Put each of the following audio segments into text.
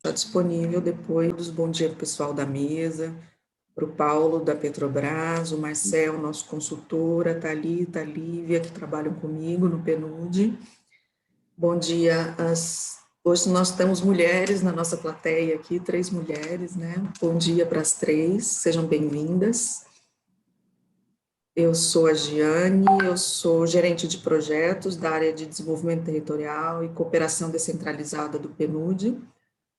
Está disponível depois. Bom dia para o pessoal da mesa, para o Paulo da Petrobras, o Marcel, nosso consultor, a Thalita, a Lívia, que trabalham comigo no PNUD. Bom dia. Hoje nós temos mulheres na nossa plateia aqui, 3 mulheres, né? Bom dia para as 3, sejam bem-vindas. Eu sou a Giane, eu sou gerente de projetos da área de desenvolvimento territorial e cooperação descentralizada do PNUD.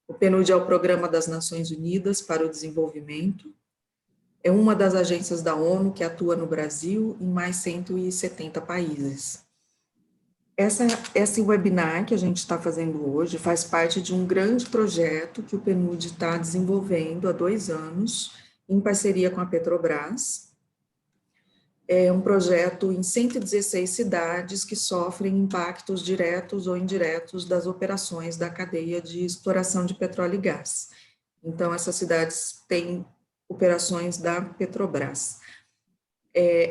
O PNUD é o Programa das Nações Unidas para o Desenvolvimento. É uma das agências da ONU que atua no Brasil em mais 170 países. Esse webinar que a gente está fazendo hoje faz parte de um grande projeto que o PNUD está desenvolvendo há 2 anos, em parceria com a Petrobras. É um projeto em 116 cidades que sofrem impactos diretos ou indiretos das operações da cadeia de exploração de petróleo e gás. Então, essas cidades têm operações da Petrobras.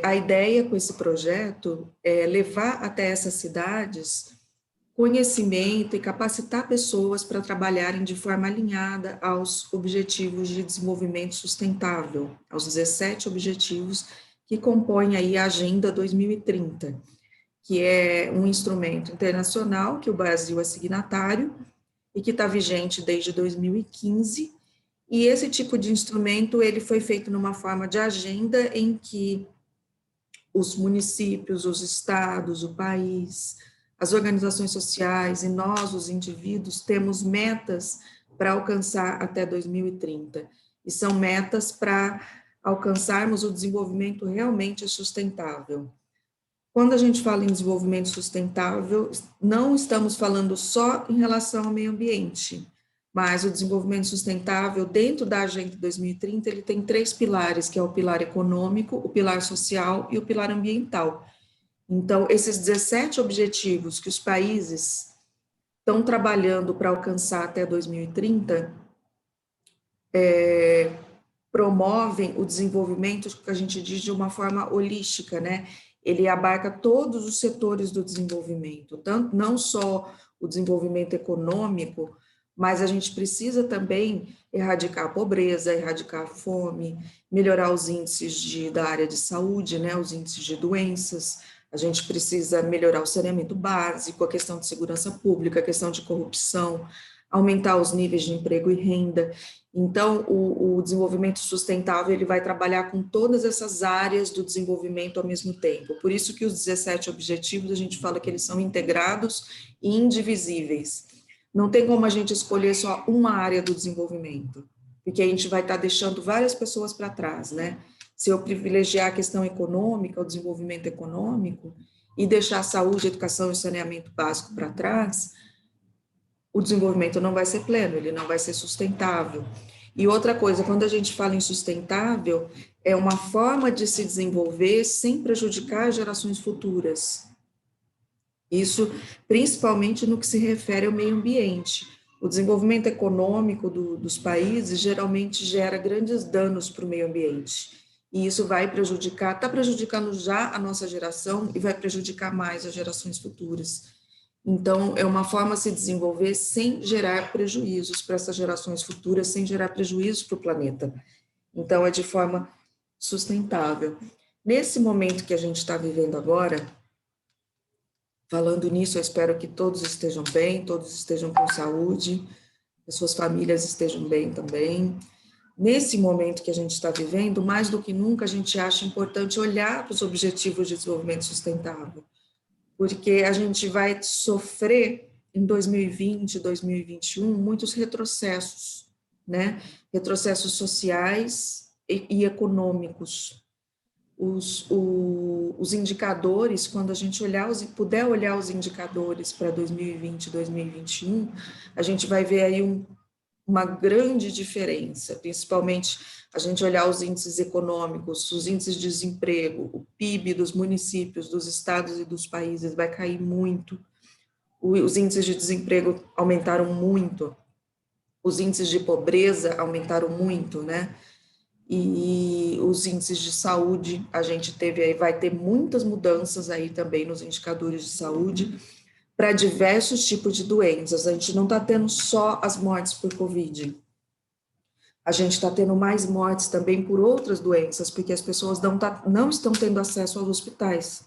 A ideia com esse projeto é levar até essas cidades conhecimento e capacitar pessoas para trabalharem de forma alinhada aos objetivos de desenvolvimento sustentável, aos 17 objetivos que compõem aí a Agenda 2030, que é um instrumento internacional que o Brasil é signatário e que está vigente desde 2015, e esse tipo de instrumento ele foi feito numa forma de agenda em que os municípios, os estados, o país, as organizações sociais e nós, os indivíduos, temos metas para alcançar até 2030, e são metas para alcançarmos o desenvolvimento realmente sustentável. Quando a gente fala em desenvolvimento sustentável, não estamos falando só em relação ao meio ambiente, mas o desenvolvimento sustentável, dentro da Agenda 2030, ele tem 3 pilares, que é o pilar econômico, o pilar social e o pilar ambiental. Então, esses 17 objetivos que os países estão trabalhando para alcançar até 2030, promovem o desenvolvimento, que a gente diz de uma forma holística, né? Ele abarca todos os setores do desenvolvimento, tanto não só o desenvolvimento econômico, mas a gente precisa também erradicar a pobreza, erradicar a fome, melhorar os índices da área de saúde, né, os índices de doenças, a gente precisa melhorar o saneamento básico, a questão de segurança pública, a questão de corrupção, aumentar os níveis de emprego e renda. Então, o desenvolvimento sustentável, ele vai trabalhar com todas essas áreas do desenvolvimento ao mesmo tempo. Por isso que os 17 objetivos, a gente fala que eles são integrados e indivisíveis. Não tem como a gente escolher só uma área do desenvolvimento, porque a gente vai estar deixando várias pessoas para trás, né? Se eu privilegiar a questão econômica, o desenvolvimento econômico, e deixar a saúde, a educação e o saneamento básico para trás, o desenvolvimento não vai ser pleno, ele não vai ser sustentável. E outra coisa, quando a gente fala em sustentável, é uma forma de se desenvolver sem prejudicar as gerações futuras. Isso principalmente no que se refere ao meio ambiente. O desenvolvimento econômico dos países geralmente gera grandes danos para o meio ambiente. E isso vai prejudicar, está prejudicando já a nossa geração e vai prejudicar mais as gerações futuras. Então, é uma forma de se desenvolver sem gerar prejuízos para essas gerações futuras, sem gerar prejuízos para o planeta. Então, é de forma sustentável. Nesse momento que a gente está vivendo agora, falando nisso, eu espero que todos estejam bem, todos estejam com saúde, as suas famílias estejam bem também. Nesse momento que a gente está vivendo, mais do que nunca, a gente acha importante olhar para os objetivos de desenvolvimento sustentável, porque a gente vai sofrer em 2020, 2021, muitos retrocessos, né? Retrocessos sociais e econômicos. Os indicadores, quando a gente puder olhar os indicadores para 2020, 2021, a gente vai ver aí uma grande diferença, principalmente a gente olhar os índices econômicos, os índices de desemprego, o PIB dos municípios, dos estados e dos países vai cair muito, os índices de desemprego aumentaram muito, os índices de pobreza aumentaram muito, né? E os índices de saúde, a gente vai ter muitas mudanças aí também nos indicadores de saúde, para diversos tipos de doenças. A gente não está tendo só as mortes por Covid. A gente está tendo mais mortes também por outras doenças, porque as pessoas não estão tendo acesso aos hospitais,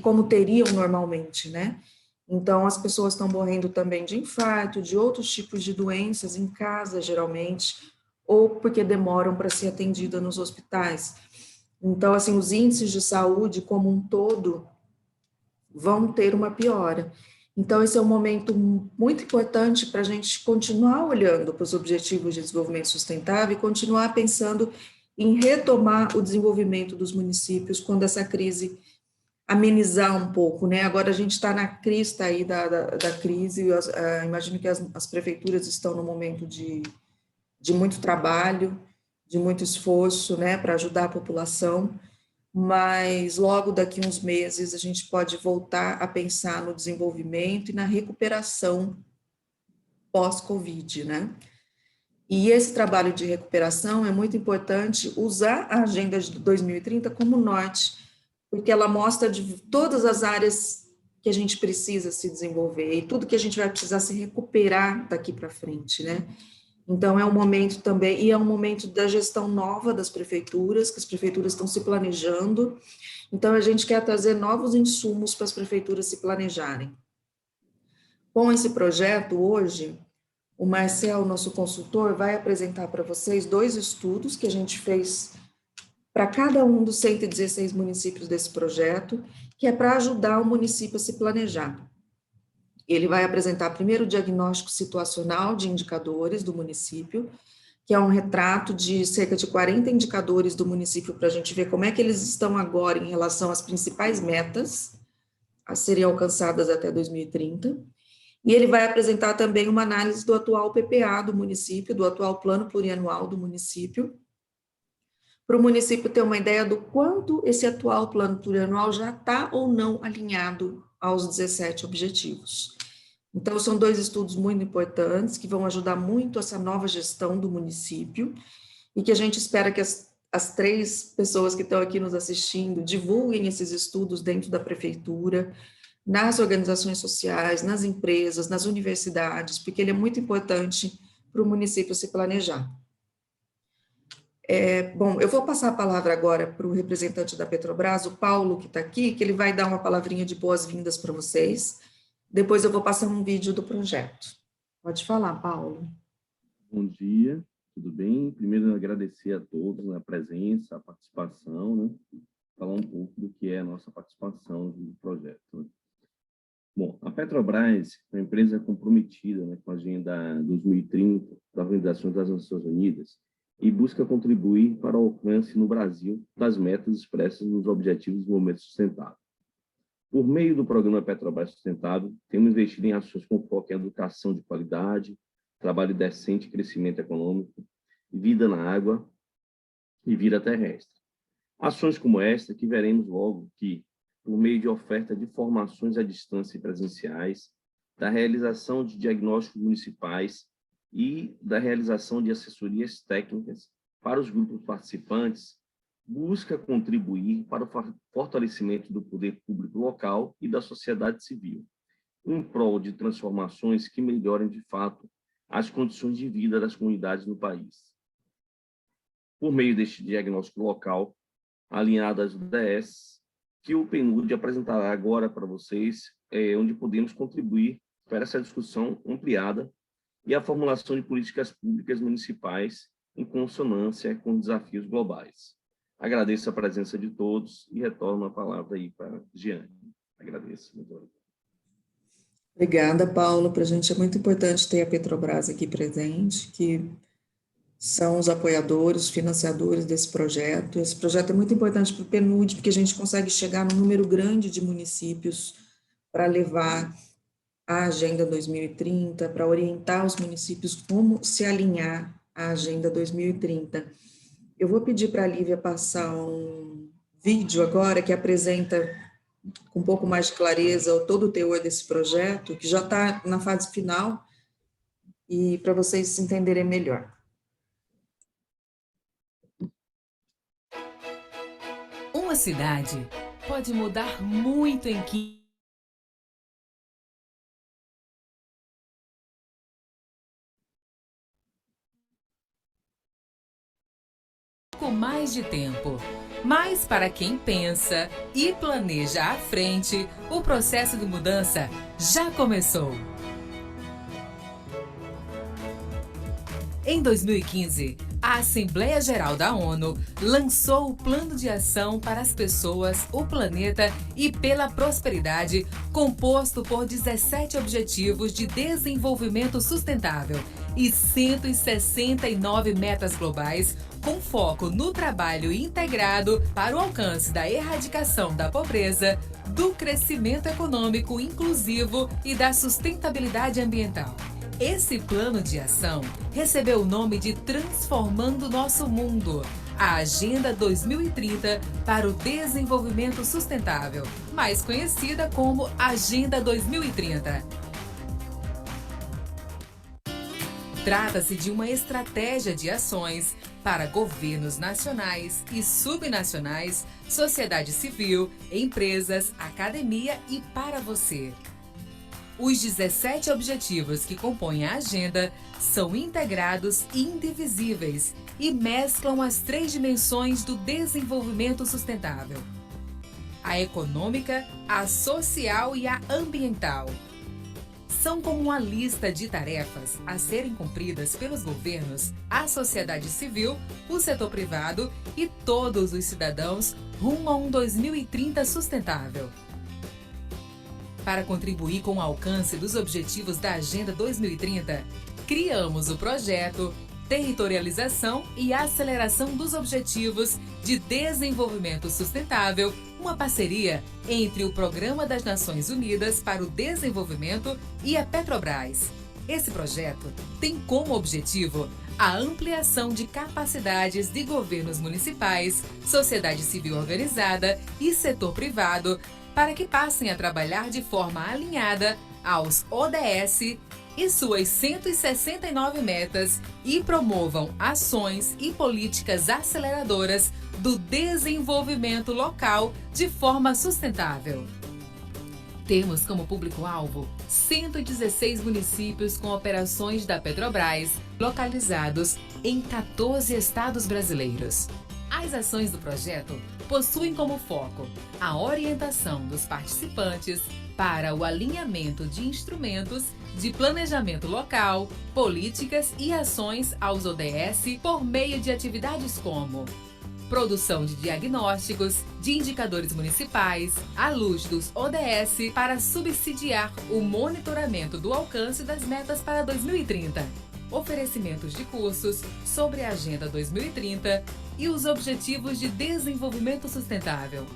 como teriam normalmente, né? Então, as pessoas estão morrendo também de infarto, de outros tipos de doenças em casa, geralmente, ou porque demoram para ser atendida nos hospitais. Então, assim, os índices de saúde como um todo vão ter uma piora. Então, esse é um momento muito importante para a gente continuar olhando para os objetivos de desenvolvimento sustentável e continuar pensando em retomar o desenvolvimento dos municípios quando essa crise amenizar um pouco, né? Agora a gente está na crista aí da crise, imagino que as prefeituras estão no momento de muito trabalho, de muito esforço, né, para ajudar a população, mas logo daqui uns meses a gente pode voltar a pensar no desenvolvimento e na recuperação pós-Covid, né? E esse trabalho de recuperação é muito importante usar a Agenda de 2030 como norte, porque ela mostra de todas as áreas que a gente precisa se desenvolver e tudo que a gente vai precisar se recuperar daqui para frente, né? Então, é um momento também, e é um momento da gestão nova das prefeituras, que as prefeituras estão se planejando. Então, a gente quer trazer novos insumos para as prefeituras se planejarem. Com esse projeto, hoje, o Marcel, nosso consultor, vai apresentar para vocês 2 estudos que a gente fez para cada um dos 116 municípios desse projeto, que é para ajudar o município a se planejar. Ele vai apresentar primeiro o diagnóstico situacional de indicadores do município, que é um retrato de cerca de 40 indicadores do município para a gente ver como é que eles estão agora em relação às principais metas a serem alcançadas até 2030. E ele vai apresentar também uma análise do atual PPA do município, do atual plano plurianual do município, para o município ter uma ideia do quanto esse atual plano plurianual já está ou não alinhado aos 17 objetivos. Então, são 2 estudos muito importantes que vão ajudar muito essa nova gestão do município e que a gente espera que as 3 pessoas que estão aqui nos assistindo divulguem esses estudos dentro da prefeitura, nas organizações sociais, nas empresas, nas universidades, porque ele é muito importante para o município se planejar. Bom, eu vou passar a palavra agora para o representante da Petrobras, o Paulo, que está aqui, que ele vai dar uma palavrinha de boas-vindas para vocês. Depois eu vou passar um vídeo do projeto. Pode falar, Paulo. Bom dia, tudo bem? Primeiro, agradecer a todos a presença, a participação, né? Falar um pouco do que é a nossa participação no projeto. Né? Bom, a Petrobras é uma empresa comprometida, né, com a Agenda 2030 da Organização das Nações Unidas e busca contribuir para o alcance no Brasil das metas expressas nos Objetivos de Desenvolvimento Sustentável. Por meio do programa Petrobras Sustentável, temos investido em ações com foco em educação de qualidade, trabalho decente, crescimento econômico, vida na água e vida terrestre. Ações como esta que veremos logo que, por meio de oferta de formações à distância e presenciais, da realização de diagnósticos municipais e da realização de assessorias técnicas para os grupos participantes, busca contribuir para o fortalecimento do poder público local e da sociedade civil, em prol de transformações que melhorem, de fato, as condições de vida das comunidades no país. Por meio deste diagnóstico local, alinhado às ODS, que o PNUD apresentará agora para vocês, onde podemos contribuir para essa discussão ampliada e a formulação de políticas públicas municipais em consonância com os desafios globais. Agradeço a presença de todos e retorno a palavra aí para a Giane. Agradeço. Muito obrigado. Obrigada, Paulo. Para a gente é muito importante ter a Petrobras aqui presente, que são os apoiadores, os financiadores desse projeto. Esse projeto é muito importante para o PNUD, porque a gente consegue chegar num número grande de municípios para levar a Agenda 2030, para orientar os municípios como se alinhar à Agenda 2030. Eu vou pedir para a Lívia passar um vídeo agora que apresenta com um pouco mais de clareza todo o teor desse projeto, que já está na fase final, e para vocês entenderem melhor. Uma cidade pode mudar muito em 15 pouco mais de tempo. Mas para quem pensa e planeja à frente, o processo de mudança já começou. Em 2015, a Assembleia Geral da ONU lançou o Plano de Ação para as Pessoas, o Planeta e pela Prosperidade, composto por 17 Objetivos de Desenvolvimento Sustentável e 169 metas globais, com foco no trabalho integrado para o alcance da erradicação da pobreza, do crescimento econômico inclusivo e da sustentabilidade ambiental. Esse plano de ação recebeu o nome de Transformando Nosso Mundo, a Agenda 2030 para o Desenvolvimento Sustentável, mais conhecida como Agenda 2030. Trata-se de uma estratégia de ações para governos nacionais e subnacionais, sociedade civil, empresas, academia e para você. Os 17 objetivos que compõem a agenda são integrados e indivisíveis e mesclam as 3 dimensões do desenvolvimento sustentável: a econômica, a social e a ambiental. São como uma lista de tarefas a serem cumpridas pelos governos, a sociedade civil, o setor privado e todos os cidadãos rumo a um 2030 sustentável. Para contribuir com o alcance dos objetivos da Agenda 2030, criamos o projeto Territorialização e Aceleração dos Objetivos de Desenvolvimento Sustentável, uma parceria entre o Programa das Nações Unidas para o Desenvolvimento e a Petrobras. Esse projeto tem como objetivo a ampliação de capacidades de governos municipais, sociedade civil organizada e setor privado para que passem a trabalhar de forma alinhada aos ODS e suas 169 metas e promovam ações e políticas aceleradoras do desenvolvimento local de forma sustentável. Temos como público-alvo 116 municípios com operações da Petrobras, localizados em 14 estados brasileiros. As ações do projeto possuem como foco a orientação dos participantes para o alinhamento de instrumentos de planejamento local, políticas e ações aos ODS por meio de atividades como produção de diagnósticos, de indicadores municipais, à luz dos ODS para subsidiar o monitoramento do alcance das metas para 2030, oferecimentos de cursos sobre a Agenda 2030 e os Objetivos de Desenvolvimento Sustentável,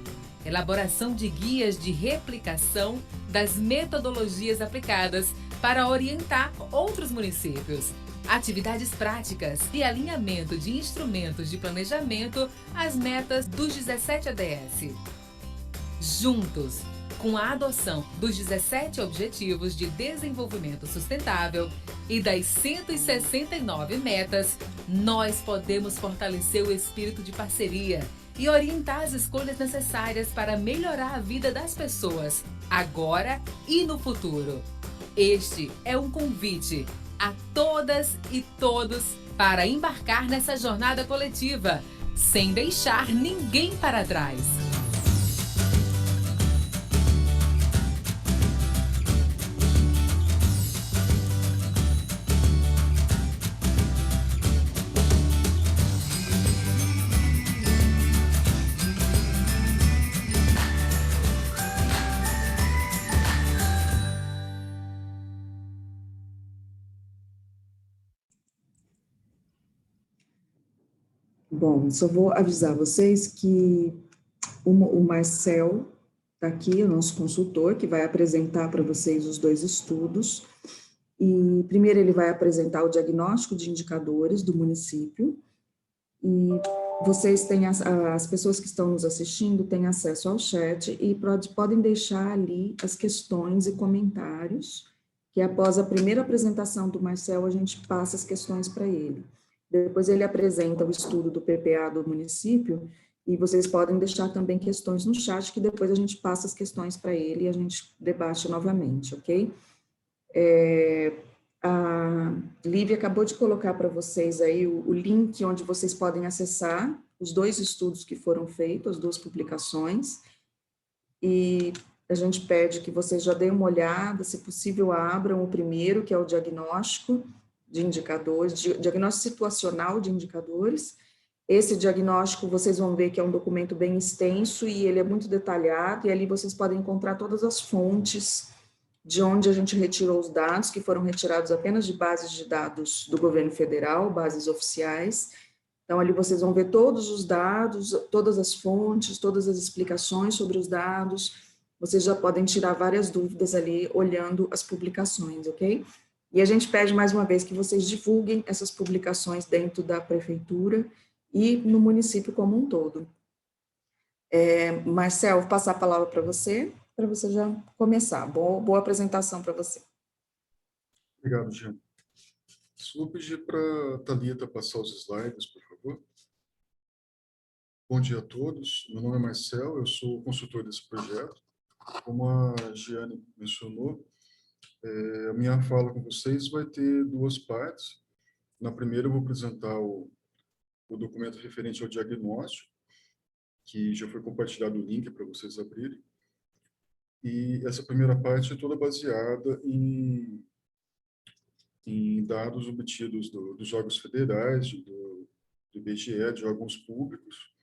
elaboração de guias de replicação das metodologias aplicadas para orientar outros municípios, atividades práticas e alinhamento de instrumentos de planejamento às metas dos 17 ODS. Juntos, com a adoção dos 17 Objetivos de Desenvolvimento Sustentável e das 169 metas, nós podemos fortalecer o espírito de parceria e orientar as escolhas necessárias para melhorar a vida das pessoas, agora e no futuro. Este é um convite a todas e todos para embarcar nessa jornada coletiva, sem deixar ninguém para trás. Bom, só vou avisar vocês que o Marcel está aqui, o nosso consultor, que vai apresentar para vocês os 2 estudos. E primeiro ele vai apresentar o diagnóstico de indicadores do município. E vocês têm, as pessoas que estão nos assistindo têm acesso ao chat e podem deixar ali as questões e comentários, que após a primeira apresentação do Marcel, a gente passa as questões para ele. Depois ele apresenta o estudo do PPA do município e vocês podem deixar também questões no chat, que depois a gente passa as questões para ele e a gente debate novamente, ok? A Lívia acabou de colocar para vocês aí o link onde vocês podem acessar os 2 estudos que foram feitos, as 2 publicações, e a gente pede que vocês já deem uma olhada, se possível abram o primeiro, que é o diagnóstico de indicadores, diagnóstico situacional de indicadores. Esse diagnóstico vocês vão ver que é um documento bem extenso e ele é muito detalhado, e ali vocês podem encontrar todas as fontes de onde a gente retirou os dados, que foram retirados apenas de bases de dados do governo federal, bases oficiais. Então, ali vocês vão ver todos os dados, todas as fontes, todas as explicações sobre os dados. Vocês já podem tirar várias dúvidas ali, olhando as publicações, ok? E a gente pede, mais uma vez, que vocês divulguem essas publicações dentro da prefeitura e no município como um todo. Marcel, vou passar a palavra para você já começar. Boa apresentação para você. Obrigado, Jean. Só vou pedir para a Thalita passar os slides, por favor. Bom dia a todos. Meu nome é Marcel, eu sou consultor desse projeto. Como a Giane mencionou, a minha fala com vocês vai ter 2 partes. Na primeira, eu vou apresentar o documento referente ao diagnóstico, que já foi compartilhado o link para vocês abrirem. E essa primeira parte é toda baseada em dados obtidos dos órgãos federais, do IBGE, de órgãos públicos,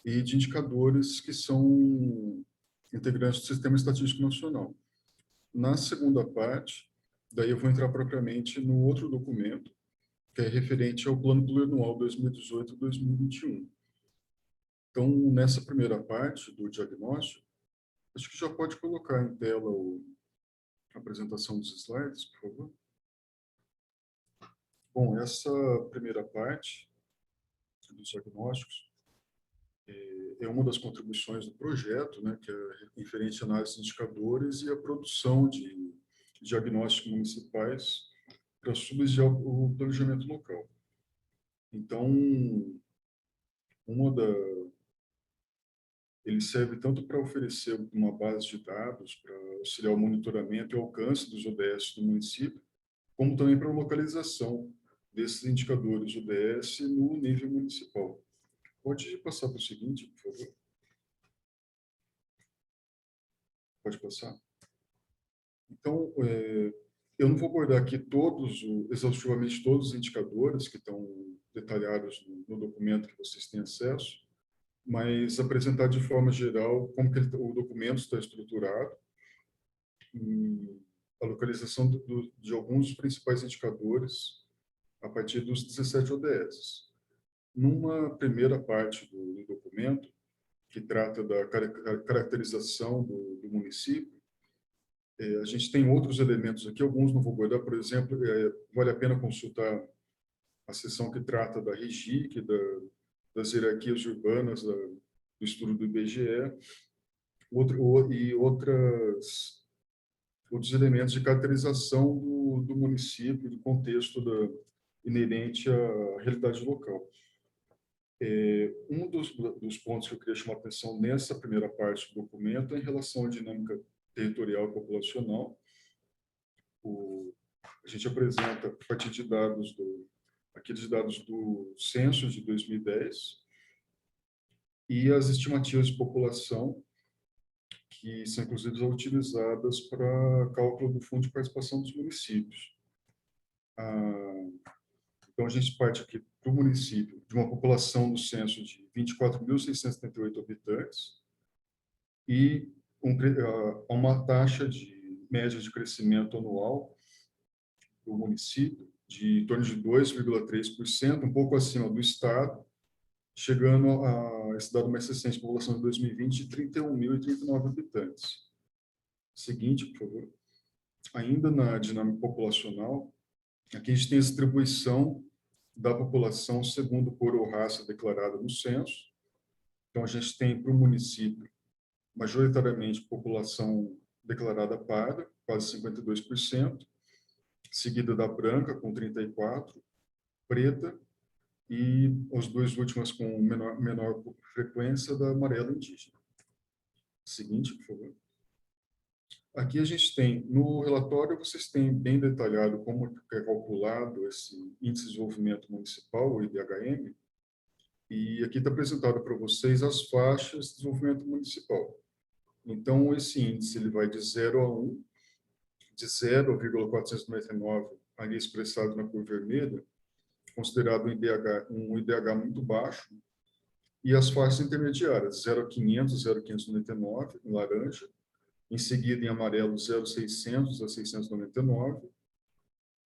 e de indicadores que são integrantes do Sistema Estatístico Nacional. Na segunda parte, daí eu vou entrar propriamente no outro documento, que é referente ao Plano Plurianual 2018-2021. Então, nessa primeira parte do diagnóstico, acho que já pode colocar em tela a apresentação dos slides, por favor. Bom, essa primeira parte dos diagnósticos é uma das contribuições do projeto, né, que é referente à análise de indicadores e a produção de diagnósticos municipais para subsidiar o planejamento local. Então, ele serve tanto para oferecer uma base de dados para auxiliar o monitoramento e alcance dos ODS do município, como também para a localização desses indicadores ODS no nível municipal. Pode passar para o seguinte, por favor? Pode passar. Então, eu não vou abordar aqui exaustivamente todos os indicadores que estão detalhados no documento que vocês têm acesso, mas apresentar de forma geral como que o documento está estruturado e a localização de alguns dos principais indicadores a partir dos 17 ODS. Numa primeira parte do documento, que trata da caracterização do município, a gente tem outros elementos aqui, alguns não vou abordar, por exemplo, vale a pena consultar a seção que trata da REGIC, das hierarquias urbanas, do estudo do IBGE, outros elementos de caracterização do município, do contexto inerente à realidade local. Um dos pontos que eu queria chamar a atenção nessa primeira parte do documento é em relação à dinâmica territorial e populacional. A gente apresenta, a partir de aqueles dados do censo de 2010 e as estimativas de população, que são, inclusive, utilizadas para cálculo do Fundo de Participação dos Municípios. Então, a gente parte aqui para o município de uma população no censo de 24.678 habitantes e uma taxa de média de crescimento anual do município de em torno de 2,3%, um pouco acima do estado, chegando a esse dado mais recente, população de 2020, de 31.039 habitantes. Seguinte, por favor. Ainda na dinâmica populacional, aqui a gente tem a distribuição da população segundo cor ou raça declarada no censo. Então, a gente tem para o município, majoritariamente, população declarada parda, quase 52%, seguida da branca, com 34%, preta, e as 2 últimas com menor frequência da amarela indígena. Seguinte, por favor. Aqui a gente tem, no relatório, vocês têm bem detalhado como é calculado esse Índice de Desenvolvimento Municipal, o IDHM, E aqui está apresentado para vocês as faixas de desenvolvimento municipal. Então, esse índice ele vai de 0 a 1, de 0,499, ali expressado na cor vermelha, considerado um IDH muito baixo, e as faixas intermediárias, 0 a 500, 0 a 599, em laranja, em seguida, em amarelo, 0,600 a 699,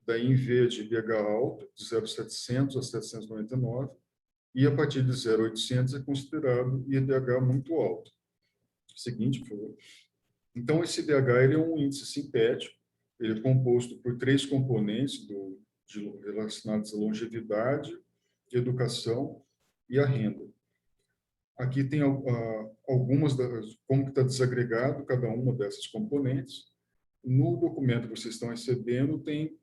daí em verde, IDH alto, de 0,700 a 799, e a partir de 0,800 é considerado IDH muito alto. Seguinte, por favor. Então, esse IDH ele é um índice sintético, ele é composto por 3 componentes relacionados à longevidade, educação e a renda. Aqui tem algumas como que está desagregado cada uma dessas componentes. No documento que vocês estão recebendo, tem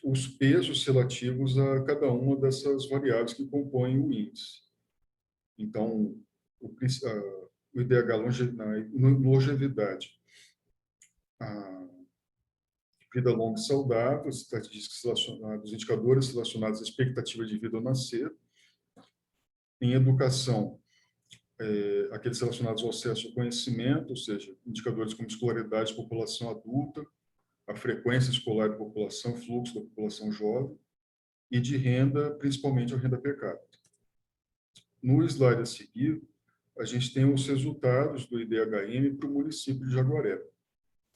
os pesos relativos a cada uma dessas variáveis que compõem o índice. Então, o IDH longevidade, a vida longa e saudável, as estatísticas relacionadas, os indicadores relacionados à expectativa de vida ao nascer. Em educação, aqueles relacionados ao acesso ao conhecimento, ou seja, indicadores como escolaridade de população adulta, a frequência escolar da população, fluxo da população jovem, e de renda, principalmente a renda per capita. No slide a seguir, a gente tem os resultados do IDHM para o município de Jaguaré.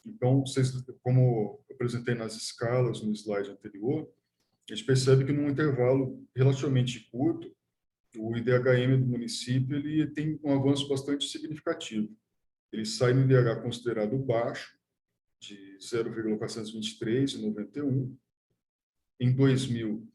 Então, como eu apresentei nas escalas no slide anterior, a gente percebe que num intervalo relativamente curto, o IDHM do município ele tem um avanço bastante significativo. Ele sai no IDH considerado baixo, de 0,423 em 91, em 2000,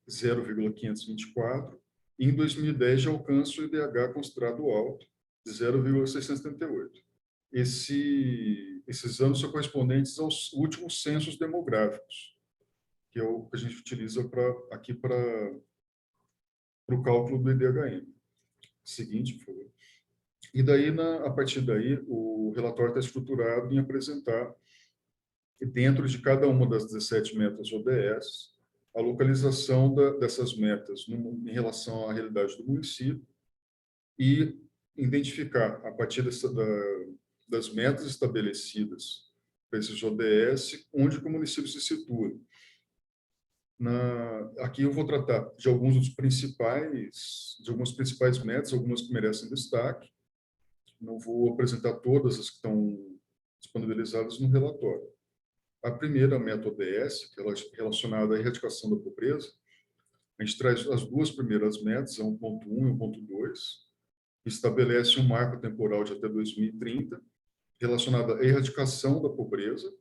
0,524, e em 2010 já alcança o IDH considerado alto, de 0,678. Esses anos são correspondentes aos últimos censos demográficos, que é o que a gente utiliza aqui para o cálculo do IDHM. Seguinte, por favor. E daí, a partir daí, o relatório está estruturado em apresentar, dentro de cada uma das 17 metas ODS, a localização dessas metas em relação à realidade do município e identificar, a partir das metas estabelecidas para esses ODS, onde o município se situa. Aqui eu vou tratar de algumas principais metas, algumas que merecem destaque. Não vou apresentar todas as que estão disponibilizadas no relatório. A primeira meta ODS, que é relacionada à erradicação da pobreza, a gente traz as duas primeiras metas, a 1.1 e 1.2, que estabelece um marco temporal de até 2030, relacionado à erradicação da pobreza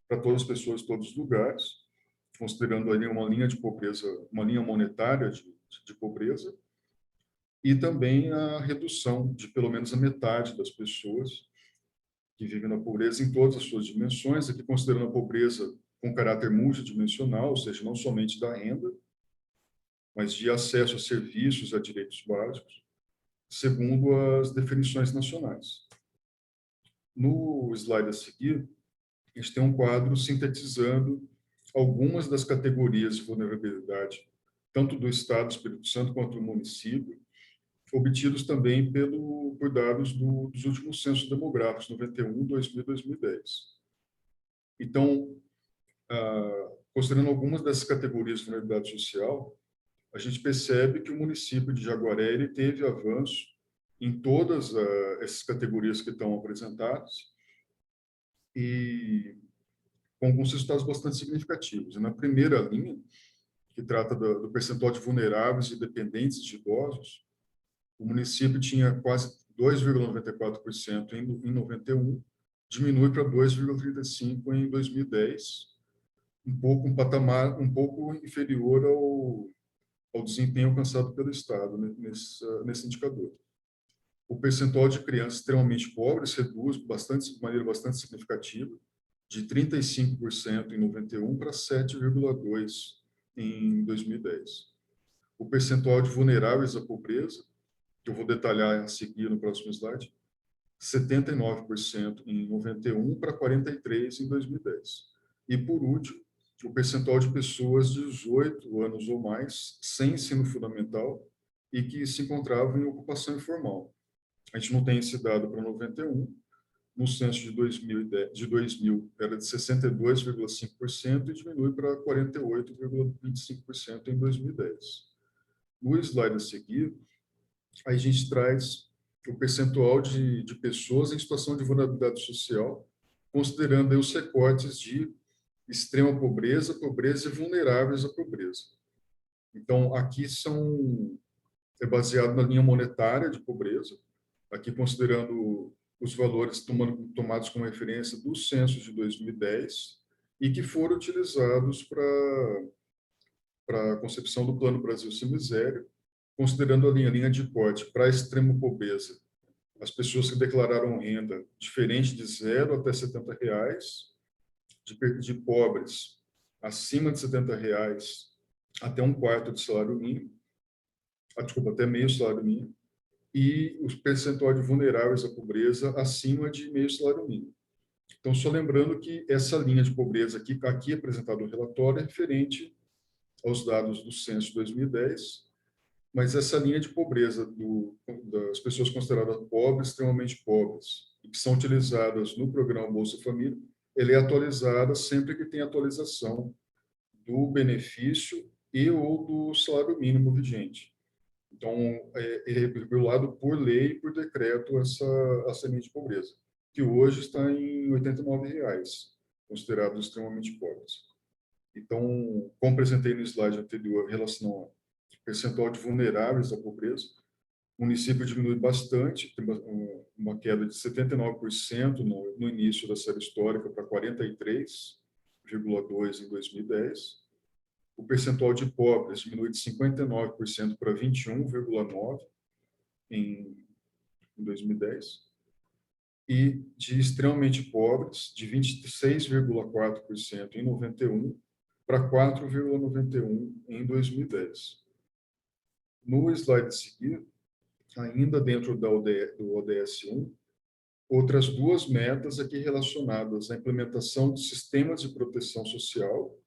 para todas as pessoas, em todos os lugares, considerando ali uma linha de pobreza, uma linha monetária de pobreza, e também a redução de pelo menos a metade das pessoas que vivem na pobreza em todas as suas dimensões, aqui considerando a pobreza com caráter multidimensional, ou seja, não somente da renda, mas de acesso a serviços, a direitos básicos, segundo as definições nacionais. No slide a seguir, a gente tem um quadro sintetizando algumas das categorias de vulnerabilidade, tanto do Estado, Espírito Santo, quanto do município, obtidos também por dados dos últimos censos demográficos, 91, 2000 e 2010. Então, considerando algumas dessas categorias de vulnerabilidade social, a gente percebe que o município de Jaguaré ele teve avanço em todas essas categorias que estão apresentadas e com alguns resultados bastante significativos. Na primeira linha, que trata do percentual de vulneráveis e dependentes de idosos, o município tinha quase 2,94% em 91, diminui para 2,35% em 2010, um patamar um pouco inferior ao desempenho alcançado pelo Estado nesse indicador. O percentual de crianças extremamente pobres reduz de maneira bastante significativa, de 35% em 91 para 7,2% em 2010. O percentual de vulneráveis à pobreza, que eu vou detalhar a seguir no próximo slide, 79% em 91 para 43% em 2010. E, por último, o percentual de pessoas de 18 anos ou mais sem ensino fundamental e que se encontravam em ocupação informal. A gente não tem esse dado para 91. No censo de 2000 era de 62,5% e diminui para 48,25% em 2010. No slide a seguir, a gente traz o percentual de pessoas em situação de vulnerabilidade social, considerando aí os recortes de extrema pobreza, pobreza e vulneráveis à pobreza. Então, aqui é baseado na linha monetária de pobreza, aqui considerando os valores tomados como referência do censo de 2010 e que foram utilizados para a concepção do Plano Brasil Sem Miséria, considerando a linha de corte para a extrema pobreza, as pessoas que declararam renda diferente de 0 até R$ 70, de pobres acima de R$ 70 até um quarto de salário mínimo, até meio salário mínimo, e o percentual de vulneráveis à pobreza acima de meio salário mínimo. Então, só lembrando que essa linha de pobreza aqui apresentado no relatório é referente aos dados do censo de 2010, mas essa linha de pobreza das pessoas consideradas pobres, extremamente pobres, e que são utilizadas no programa Bolsa Família, ele é atualizada sempre que tem atualização do benefício e ou do salário mínimo vigente. Então, é regulado por lei e por decreto essa linha de pobreza, que hoje está em R$ 89, considerados extremamente pobres. Então, como apresentei no slide anterior, em relação ao percentual de vulneráveis à pobreza, o município diminui bastante, tem uma queda de 79% no início da série histórica para 43,2% em 2010. O percentual de pobres diminui de 59% para 21,9% em 2010. E de extremamente pobres, de 26,4% em 91 para 4,91% em 2010. No slide seguinte, ainda dentro do ODS 1, outras duas metas aqui relacionadas à implementação de sistemas de proteção social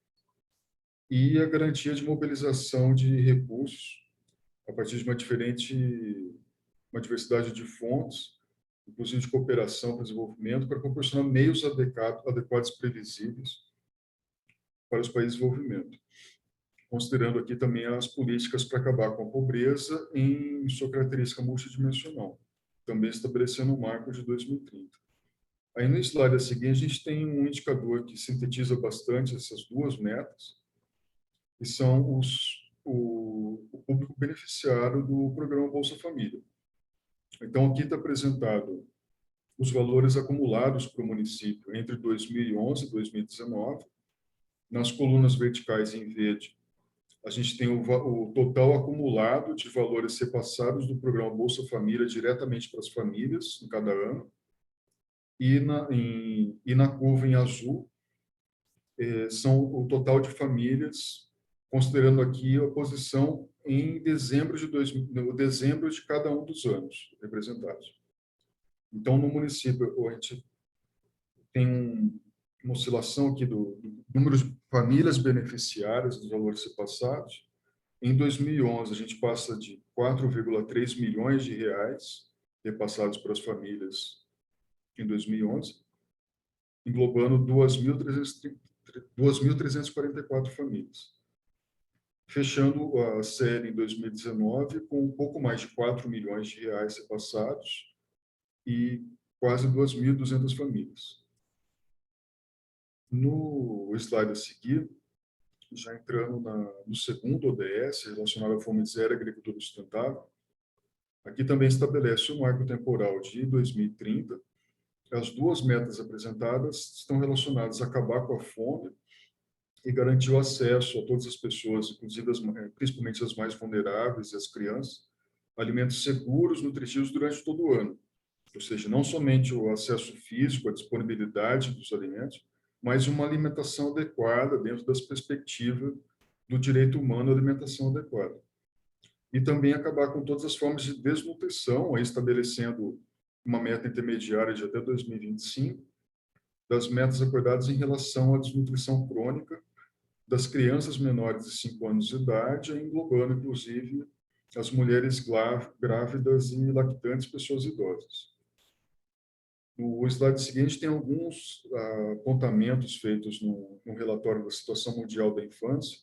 e a garantia de mobilização de recursos a partir de uma diversidade de fontes, inclusive de cooperação para desenvolvimento, para proporcionar meios adequados e previsíveis para os países de desenvolvimento, considerando aqui também as políticas para acabar com a pobreza em sua característica multidimensional, também estabelecendo um marco de 2030. Aí no slide a seguir, a gente tem um indicador que sintetiza bastante essas duas metas, que são o público beneficiário do programa Bolsa Família. Então, aqui está apresentado os valores acumulados para o município entre 2011 e 2019. Nas colunas verticais em verde, a gente tem o total acumulado de valores repassados do programa Bolsa Família diretamente para as famílias em cada ano. E na curva em azul, são o total de famílias, considerando aqui a posição em dezembro de cada um dos anos representados. Então, no município, a gente tem uma oscilação aqui do número de famílias beneficiárias dos valores repassados. Em 2011, a gente passa de 4,3 milhões de reais repassados para as famílias em 2011, englobando 2.344 famílias. Fechando a série em 2019 com um pouco mais de 4 milhões de reais repassados e quase 2.200 famílias. No slide a seguir, já entrando no segundo ODS, relacionado à fome zero e agricultura sustentável, aqui também estabelece um marco temporal de 2030. As duas metas apresentadas estão relacionadas a acabar com a fome e garantir o acesso a todas as pessoas, inclusive principalmente as mais vulneráveis e as crianças, a alimentos seguros, nutritivos durante todo o ano. Ou seja, não somente o acesso físico, a disponibilidade dos alimentos, mas uma alimentação adequada dentro das perspectivas do direito humano à alimentação adequada. E também acabar com todas as formas de desnutrição, aí estabelecendo uma meta intermediária de até 2025, das metas acordadas em relação à desnutrição crônica das crianças menores de 5 anos de idade, englobando, inclusive, as mulheres grávidas e lactantes, pessoas idosas. No slide seguinte, tem alguns apontamentos feitos no relatório da Situação Mundial da Infância,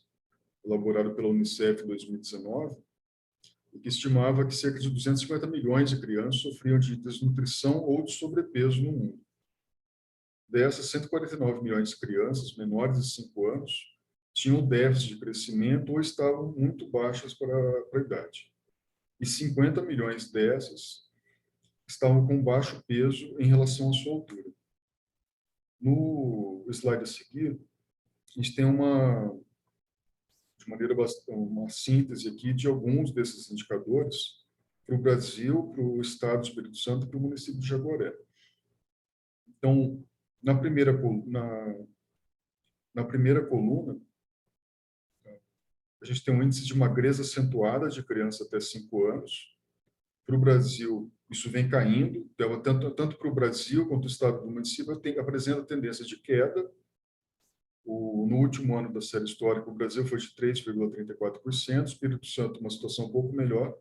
elaborado pela Unicef em 2019, e que estimava que cerca de 250 milhões de crianças sofriam de desnutrição ou de sobrepeso no mundo. Dessas, 149 milhões de crianças menores de 5 anos tinham déficit de crescimento ou estavam muito baixas para a idade. E 50 milhões dessas estavam com baixo peso em relação à sua altura. No slide a seguir, a gente tem uma síntese aqui de alguns desses indicadores para o Brasil, para o Estado do Espírito Santo e para o município de Jaguaré. Então, na primeira coluna, a gente tem um índice de magreza acentuada de criança até 5 anos. Para o Brasil, isso vem caindo, tanto para o Brasil quanto o Estado do município apresenta tendência de queda. No último ano da série histórica, o Brasil foi de 3,34%, o Espírito Santo uma situação um pouco melhor,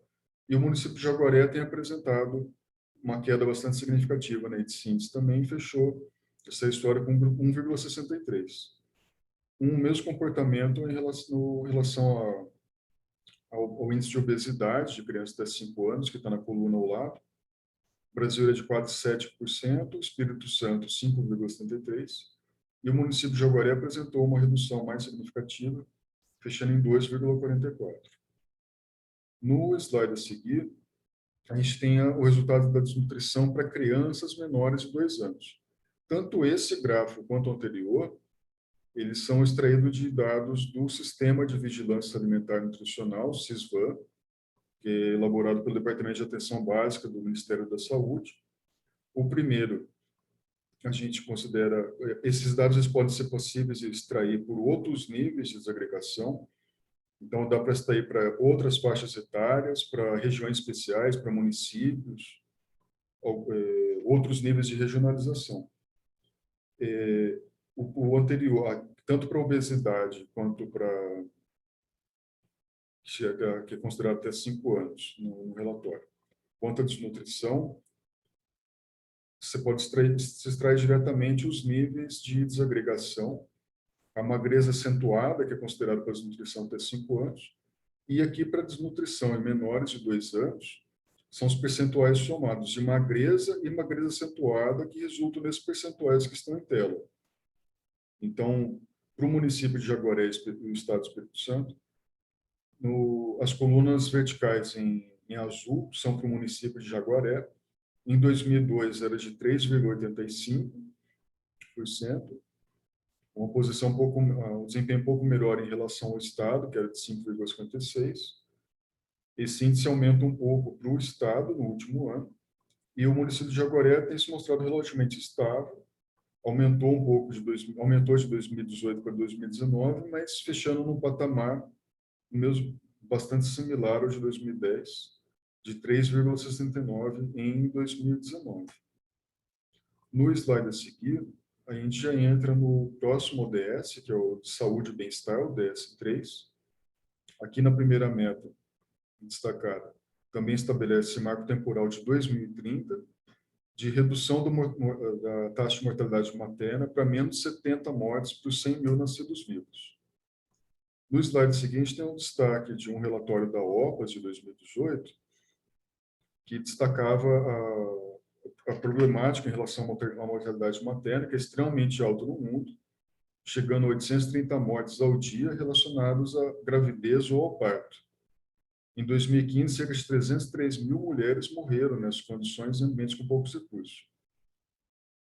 e o município de Jaguaré tem apresentado uma queda bastante significativa, né, de índice também, fechou essa história com 1,63%. Um mesmo comportamento em relação ao índice de obesidade de crianças até 5 anos, que está na coluna ao lado. O Brasil é de 4,7%, o Espírito Santo 5,73%, e o município de Jaguaré apresentou uma redução mais significativa, fechando em 2,44%. No slide a seguir, a gente tem o resultado da desnutrição para crianças menores de 2 anos. Tanto esse gráfico quanto o anterior, eles são extraídos de dados do Sistema de Vigilância Alimentar e Nutricional, SISVAN, que é elaborado pelo Departamento de Atenção Básica do Ministério da Saúde. O primeiro, a gente considera, esses dados eles podem ser possíveis de extrair por outros níveis de desagregação. Então, dá para extrair para outras faixas etárias, para regiões especiais, para municípios, outros níveis de regionalização. O anterior, tanto para a obesidade quanto para que é considerado até 5 anos no relatório, quanto à desnutrição, você pode extrair diretamente os níveis de desagregação, a magreza acentuada, que é considerada para a desnutrição até 5 anos, e aqui para a desnutrição em menores de 2 anos, são os percentuais somados de magreza e magreza acentuada que resultam nesses percentuais que estão em tela. Então, para o município de Jaguaré e o Estado do Espírito Santo, as colunas verticais em azul são para o município de Jaguaré. Em 2002 era de 3,85%, um desempenho um pouco melhor em relação ao Estado, que era de 5,56%. Esse índice aumenta um pouco para o Estado no último ano, e o município de Jaguaré tem se mostrado relativamente estável, aumentou um pouco aumentou de 2018 para 2019, mas fechando num patamar mesmo bastante similar ao de 2010, de 3,69 em 2019. No slide a seguir, a gente já entra no próximo ODS, que é o de saúde e bem-estar, o ODS3. Aqui na primeira meta destacada, também estabelece marco temporal de 2030, de redução da taxa de mortalidade materna para menos de 70 mortes por 100 mil nascidos vivos. No slide seguinte, tem um destaque de um relatório da OPAS de 2018, que destacava a problemática em relação à mortalidade materna, que é extremamente alta no mundo, chegando a 830 mortes ao dia relacionadas à gravidez ou ao parto. Em 2015, cerca de 303 mil mulheres morreram nessas condições em ambientes com poucos recursos.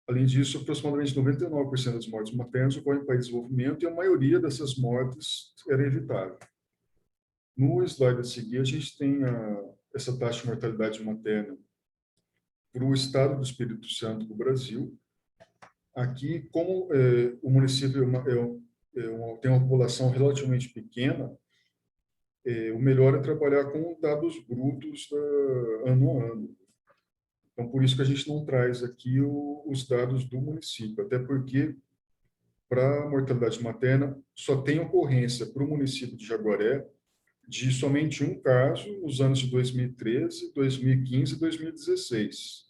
Além disso, aproximadamente 99% das mortes maternas ocorrem em países de desenvolvimento e a maioria dessas mortes era evitável. No slide a seguir, a gente tem essa taxa de mortalidade materna para o Estado do Espírito Santo do Brasil. Aqui, como o município tem uma população relativamente pequena, o melhor é trabalhar com dados brutos ano a ano. Então, por isso que a gente não traz aqui os dados do município, até porque para a mortalidade materna, só tem ocorrência para o município de Jaguaré de somente um caso nos anos de 2013, 2015 e 2016.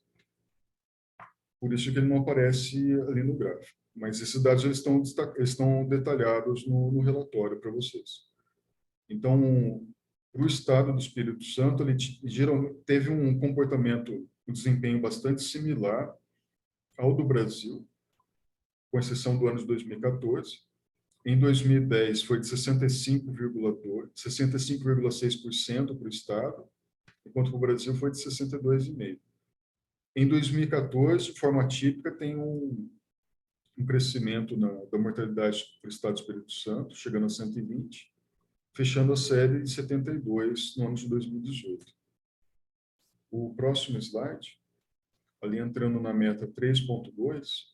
Por isso que ele não aparece ali no gráfico. Mas esses dados eles estão detalhados no relatório para vocês. Então, para o estado do Espírito Santo, ele teve um comportamento, um desempenho bastante similar ao do Brasil, com exceção do ano de 2014. Em 2010, foi de 65,6% para o estado, enquanto para o Brasil foi de 62,5%. Em 2014, de forma típica, tem um crescimento da mortalidade para o estado do Espírito Santo, chegando a 120, fechando a série de 72 no ano de 2018. O próximo slide, ali entrando na meta 3.2,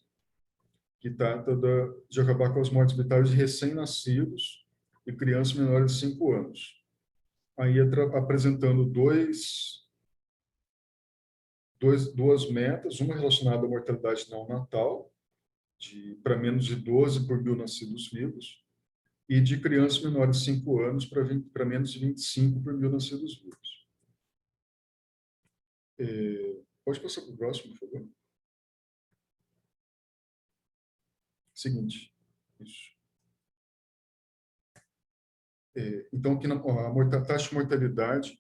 que trata de acabar com as mortes vitais de recém-nascidos e crianças menores de 5 anos. Aí apresentando duas metas, uma relacionada à mortalidade neonatal, para menos de 12 por mil nascidos vivos, e de crianças menores de 5 anos para menos de 25 por mil nascidos vivos. Pode passar para o próximo, por favor. Seguinte. Isso. Então, aqui a taxa de mortalidade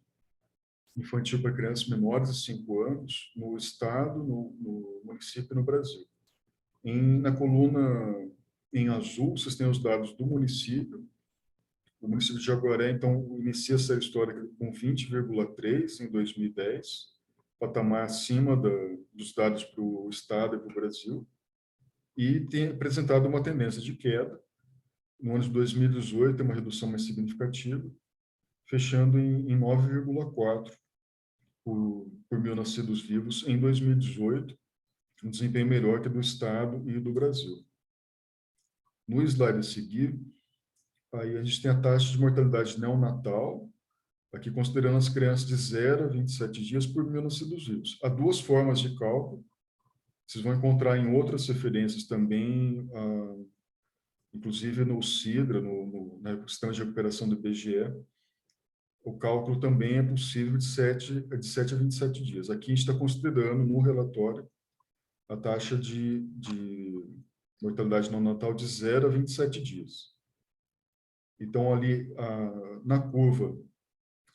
infantil para crianças menores de 5 anos no estado, no município e no Brasil. Na coluna em azul, vocês têm os dados do município. O município de Jaguaré, então, inicia a série histórica com 20,3 em 2010, patamar acima dos dados para o estado e para o Brasil, e tem apresentado uma tendência de queda. No ano de 2018, tem uma redução mais significativa, fechando em 9,4 por mil nascidos vivos em 2018, um desempenho melhor que do estado e do Brasil. No slide a seguir, aí a gente tem a taxa de mortalidade neonatal, aqui considerando as crianças de 0 a 27 dias por mil nascidos vivos. Há duas formas de cálculo, vocês vão encontrar em outras referências também, inclusive no CIDRA, na questão de recuperação do IBGE, o cálculo também é possível de 7 a 27 dias. Aqui a gente está considerando no relatório a taxa de mortalidade neonatal de 0 a 27 dias. Então, ali na curva,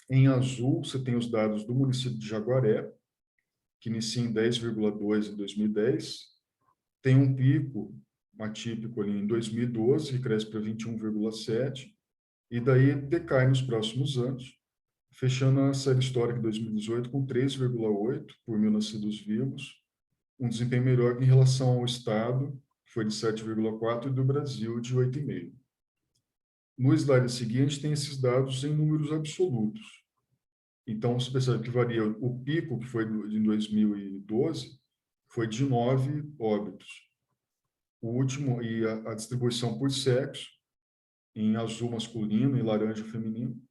em azul, você tem os dados do município de Jaguaré, que inicia em 10,2 em 2010, tem um pico atípico ali em 2012, que cresce para 21,7, e daí decai nos próximos anos, fechando a série histórica de 2018 com 3,8 por mil nascidos vivos, um desempenho melhor em relação ao estado, que foi de 7,4, e do Brasil, de 8,5. No slide seguinte, tem esses dados em números absolutos. Então, você percebe que varia. O pico, que foi em 2012, foi de 9 óbitos. O último, e a distribuição por sexo, em azul masculino e laranja feminino.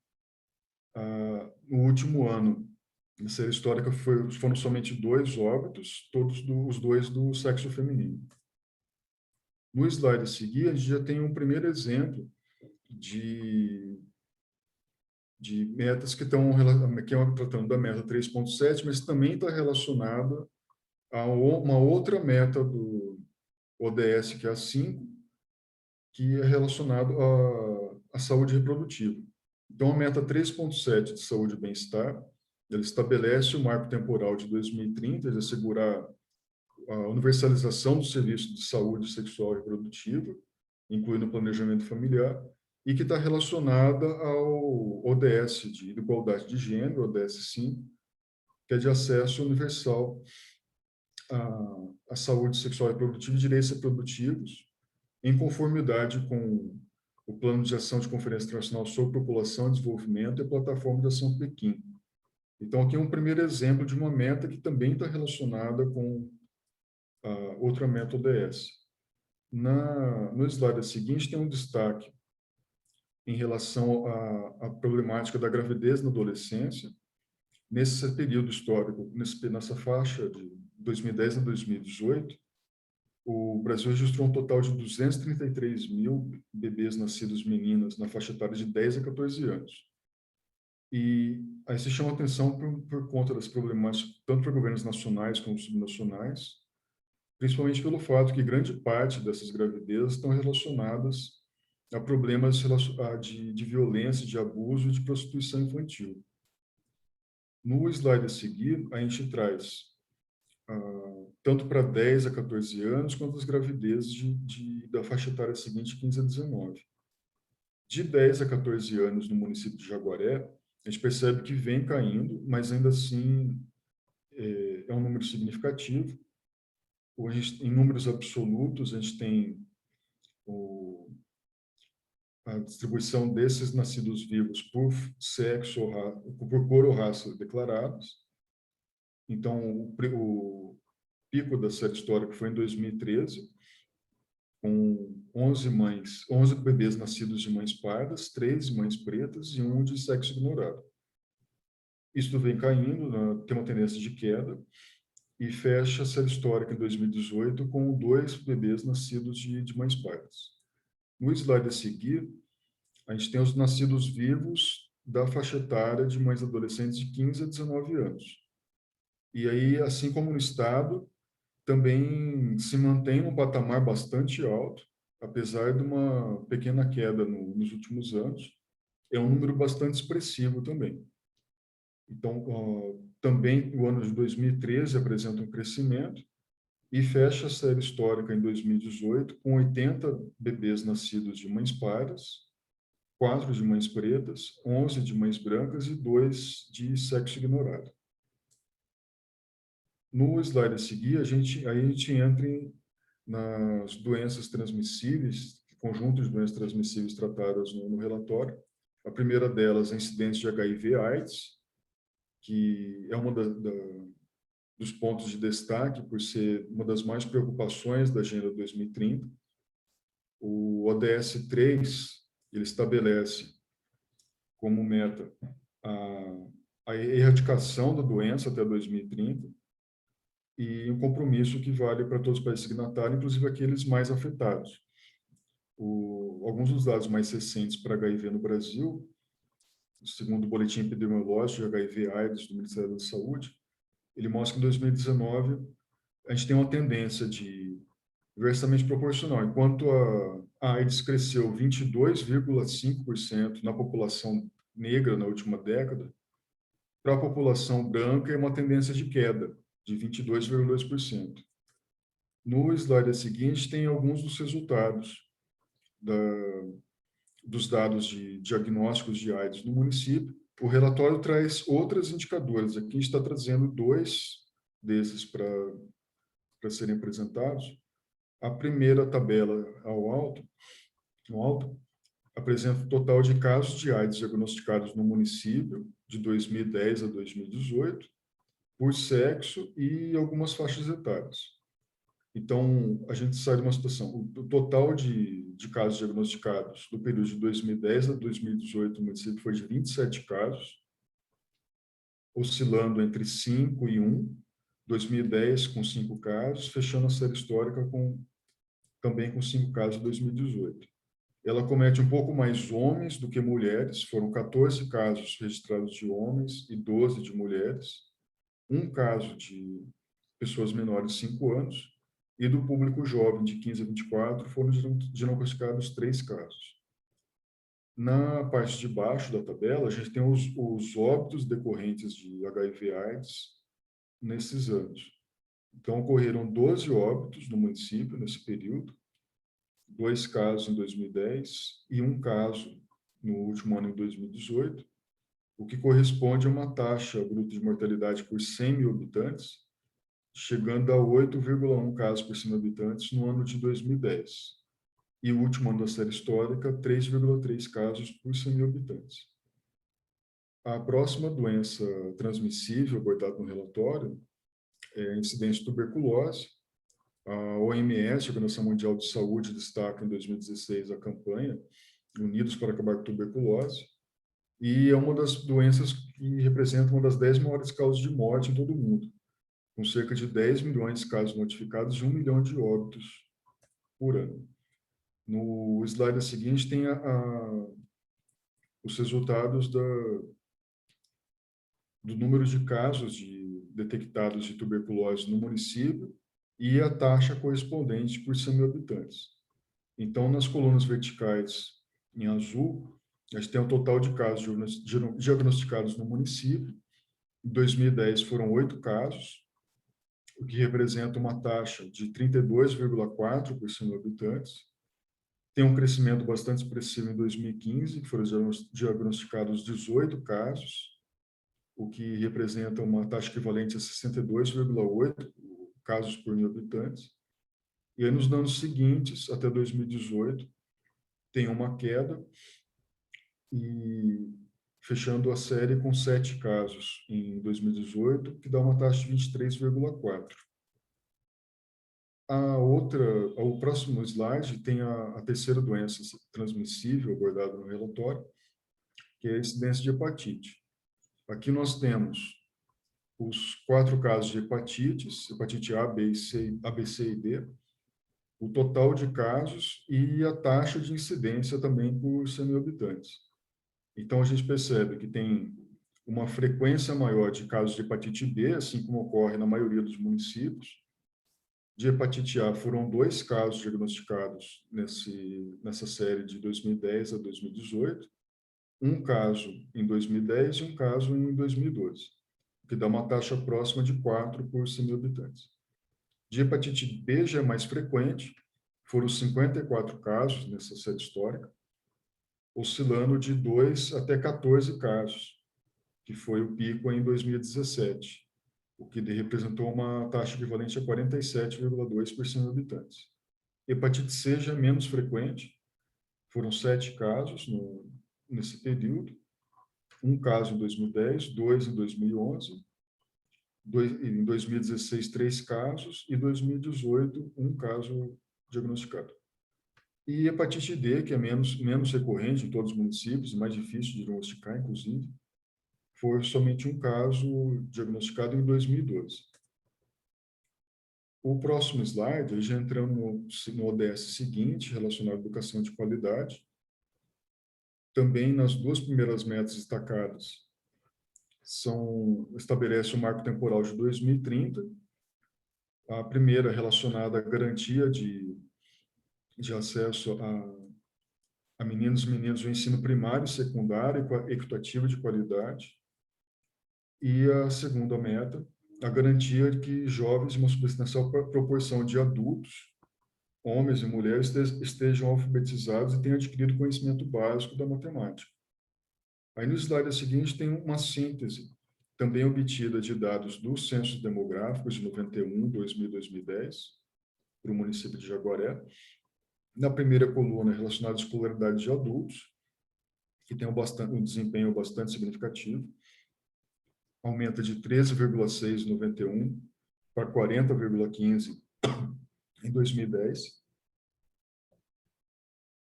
No último ano, na série histórica, foram somente 2 óbitos, todos os 2 do sexo feminino. No slide a seguir, a gente já tem um primeiro exemplo de metas que estão tratando da meta 3.7, mas também está relacionada a uma outra meta do ODS, que é a 5, que é relacionado à saúde reprodutiva. Então, a meta 3.7 de saúde e bem-estar, ela estabelece o marco temporal de 2030 de assegurar a universalização do serviço de saúde sexual e reprodutiva, incluindo o planejamento familiar, e que está relacionada ao ODS de igualdade de gênero, ODS 5, que é de acesso universal à saúde sexual e reprodutiva e direitos reprodutivos, em conformidade com o Plano de Ação de Conferência Internacional sobre População e Desenvolvimento e a Plataforma de Ação Pequim. Então, aqui é um primeiro exemplo de uma meta que também está relacionada com outra meta ODS. No slide seguinte, tem um destaque em relação à problemática da gravidez na adolescência. Nesse período histórico, nessa faixa de 2010 a 2018, o Brasil registrou um total de 233 mil bebês nascidos meninas na faixa etária de 10 a 14 anos. E aí se chama atenção por conta das problemáticas, tanto para governos nacionais como subnacionais, principalmente pelo fato que grande parte dessas gravidezes estão relacionadas a problemas de violência, de abuso e de prostituição infantil. No slide a seguir, a gente traz tanto para 10 a 14 anos, quanto as gravidezes da faixa etária seguinte, 15 a 19. De 10 a 14 anos no município de Jaguaré, a gente percebe que vem caindo, mas ainda assim é um número significativo. Em números absolutos, a gente tem a distribuição desses nascidos vivos por sexo, por cor ou raça declarados. Então, o pico da série histórica foi em 2013, com 11 bebês nascidos de mães pardas, 3 de mães pretas e 1 de sexo ignorado. Isso vem caindo, tem uma tendência de queda, e fecha a série histórica em 2018 com 2 bebês nascidos de mães pardas. No slide a seguir, a gente tem os nascidos vivos da faixa etária de mães adolescentes de 15 a 19 anos. E aí, assim como no estado, também se mantém um patamar bastante alto, apesar de uma pequena queda nos últimos anos. É um número bastante expressivo também. Então, também o ano de 2013 apresenta um crescimento e fecha a série histórica em 2018 com 80 bebês nascidos de mães pardas, 4 de mães pretas, 11 de mães brancas e 2 de sexo ignorado. No slide a seguir, a gente entra nas doenças transmissíveis, conjunto de doenças transmissíveis tratadas no relatório. A primeira delas é a incidência de HIV/AIDS, que é uma dos pontos de destaque por ser uma das mais preocupações da Agenda 2030. O ODS 3, ele estabelece como meta a erradicação da doença até 2030 e um compromisso que vale para todos os países signatários, inclusive aqueles mais afetados. Alguns dos dados mais recentes para HIV no Brasil, segundo o Boletim Epidemiológico de HIV/AIDS do Ministério da Saúde, ele mostra que em 2019 a gente tem uma tendência de inversamente proporcional. Enquanto a AIDS cresceu 22,5% na população negra na última década, para a população branca é uma tendência de queda, de 22,2%. No slide seguinte, tem alguns dos resultados dos dados de diagnósticos de AIDS no município. O relatório traz outros indicadores. Aqui a gente está trazendo 2 desses para serem apresentados. A primeira tabela no alto, apresenta o total de casos de AIDS diagnosticados no município de 2010 a 2018, por sexo e algumas faixas etárias. Então, a gente sai de uma situação, o total de casos diagnosticados do período de 2010 a 2018 no município foi de 27 casos, oscilando entre 5 e 1, 2010 com 5 casos, fechando a série histórica também com 5 casos em 2018. Ela comete um pouco mais homens do que mulheres, foram 14 casos registrados de homens e 12 de mulheres, 1 caso de pessoas menores de 5 anos, e do público jovem de 15 a 24 foram diagnosticados 3 casos. Na parte de baixo da tabela, a gente tem os óbitos decorrentes de HIV/AIDS nesses anos. Então, ocorreram 12 óbitos no município nesse período, 2 casos em 2010 e 1 caso no último ano, em 2018, o que corresponde a uma taxa bruta de mortalidade por 100 mil habitantes, chegando a 8,1 casos por 100 mil habitantes no ano de 2010. E o último ano da série histórica, 3,3 casos por 100 mil habitantes. A próxima doença transmissível abordada no relatório é a incidência de tuberculose. A OMS, a Organização Mundial de Saúde, destaca em 2016 a campanha Unidos para Acabar com a Tuberculose, e é uma das doenças que representa uma das 10 maiores causas de morte em todo o mundo, com cerca de 10 milhões de casos notificados e 1 milhão de óbitos por ano. No slide seguinte tem os resultados do número de casos detectados de tuberculose no município e a taxa correspondente por 100 mil habitantes. Então, nas colunas verticais em azul, a gente tem um total de casos diagnosticados no município. Em 2010 foram 8 casos, o que representa uma taxa de 32,4 por 100 mil habitantes. Tem um crescimento bastante expressivo em 2015, que foram diagnosticados 18 casos, o que representa uma taxa equivalente a 62,8 casos por mil habitantes. E aí, nos anos seguintes, até 2018, tem uma queda, e fechando a série com 7 casos em 2018, que dá uma taxa de 23,4. O próximo slide tem a terceira doença transmissível abordada no relatório, que é a incidência de hepatite. Aqui nós temos os 4 casos de hepatite A, B, C e D, o total de casos e a taxa de incidência também por 100 mil habitantes. Então, a gente percebe que tem uma frequência maior de casos de hepatite B, assim como ocorre na maioria dos municípios. De hepatite A, foram 2 casos diagnosticados nessa série de 2010 a 2018, um caso em 2010 e um caso em 2012, que dá uma taxa próxima de 4 por 100 mil habitantes. De hepatite B já é mais frequente, foram 54 casos nessa série histórica, oscilando de 2 até 14 casos, que foi o pico em 2017, o que representou uma taxa equivalente a 47,2 por 100 mil habitantes. Hepatite C já é menos frequente, foram 7 casos nesse período, um caso em 2010, 2 em 2011, em 2016, 3 casos, e em 2018, um caso diagnosticado. E hepatite D, que é menos recorrente em todos os municípios, mais difícil de diagnosticar, inclusive, foi somente um caso diagnosticado em 2012. O próximo slide, já entrando no ODS seguinte, relacionado à educação de qualidade, também nas 2 primeiras metas destacadas, estabelece um marco temporal de 2030, a primeira relacionada à garantia de acesso a meninos e meninas do ensino primário e secundário equitativo de qualidade, e a segunda meta, a garantia de que jovens de uma substancial proporção de adultos, homens e mulheres, estejam alfabetizados e tenham adquirido conhecimento básico da matemática. Aí no slide seguinte tem uma síntese, também obtida de dados dos censos demográficos de 91, 2000 e 2010, para o município de Jaguaré. Na primeira coluna, relacionada à escolaridade de adultos, que tem um desempenho bastante significativo, aumenta de 13,6 em 91 para 40,15 em 2010.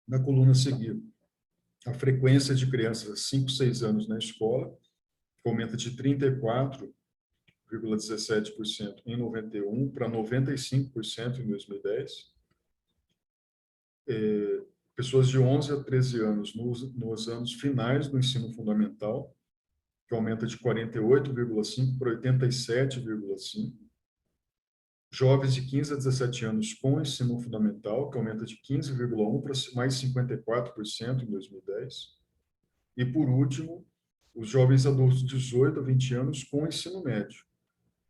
Na coluna a seguir, a frequência de crianças 5, 6 anos na escola, que aumenta de 34,17% em 91 para 95% em 2010. Pessoas de 11 a 13 anos nos anos finais do ensino fundamental, que aumenta de 48,5 para 87,5. Jovens de 15 a 17 anos com ensino fundamental, que aumenta de 15,1 para mais 54% em 2010. E, por último, os jovens adultos de 18 a 20 anos com ensino médio,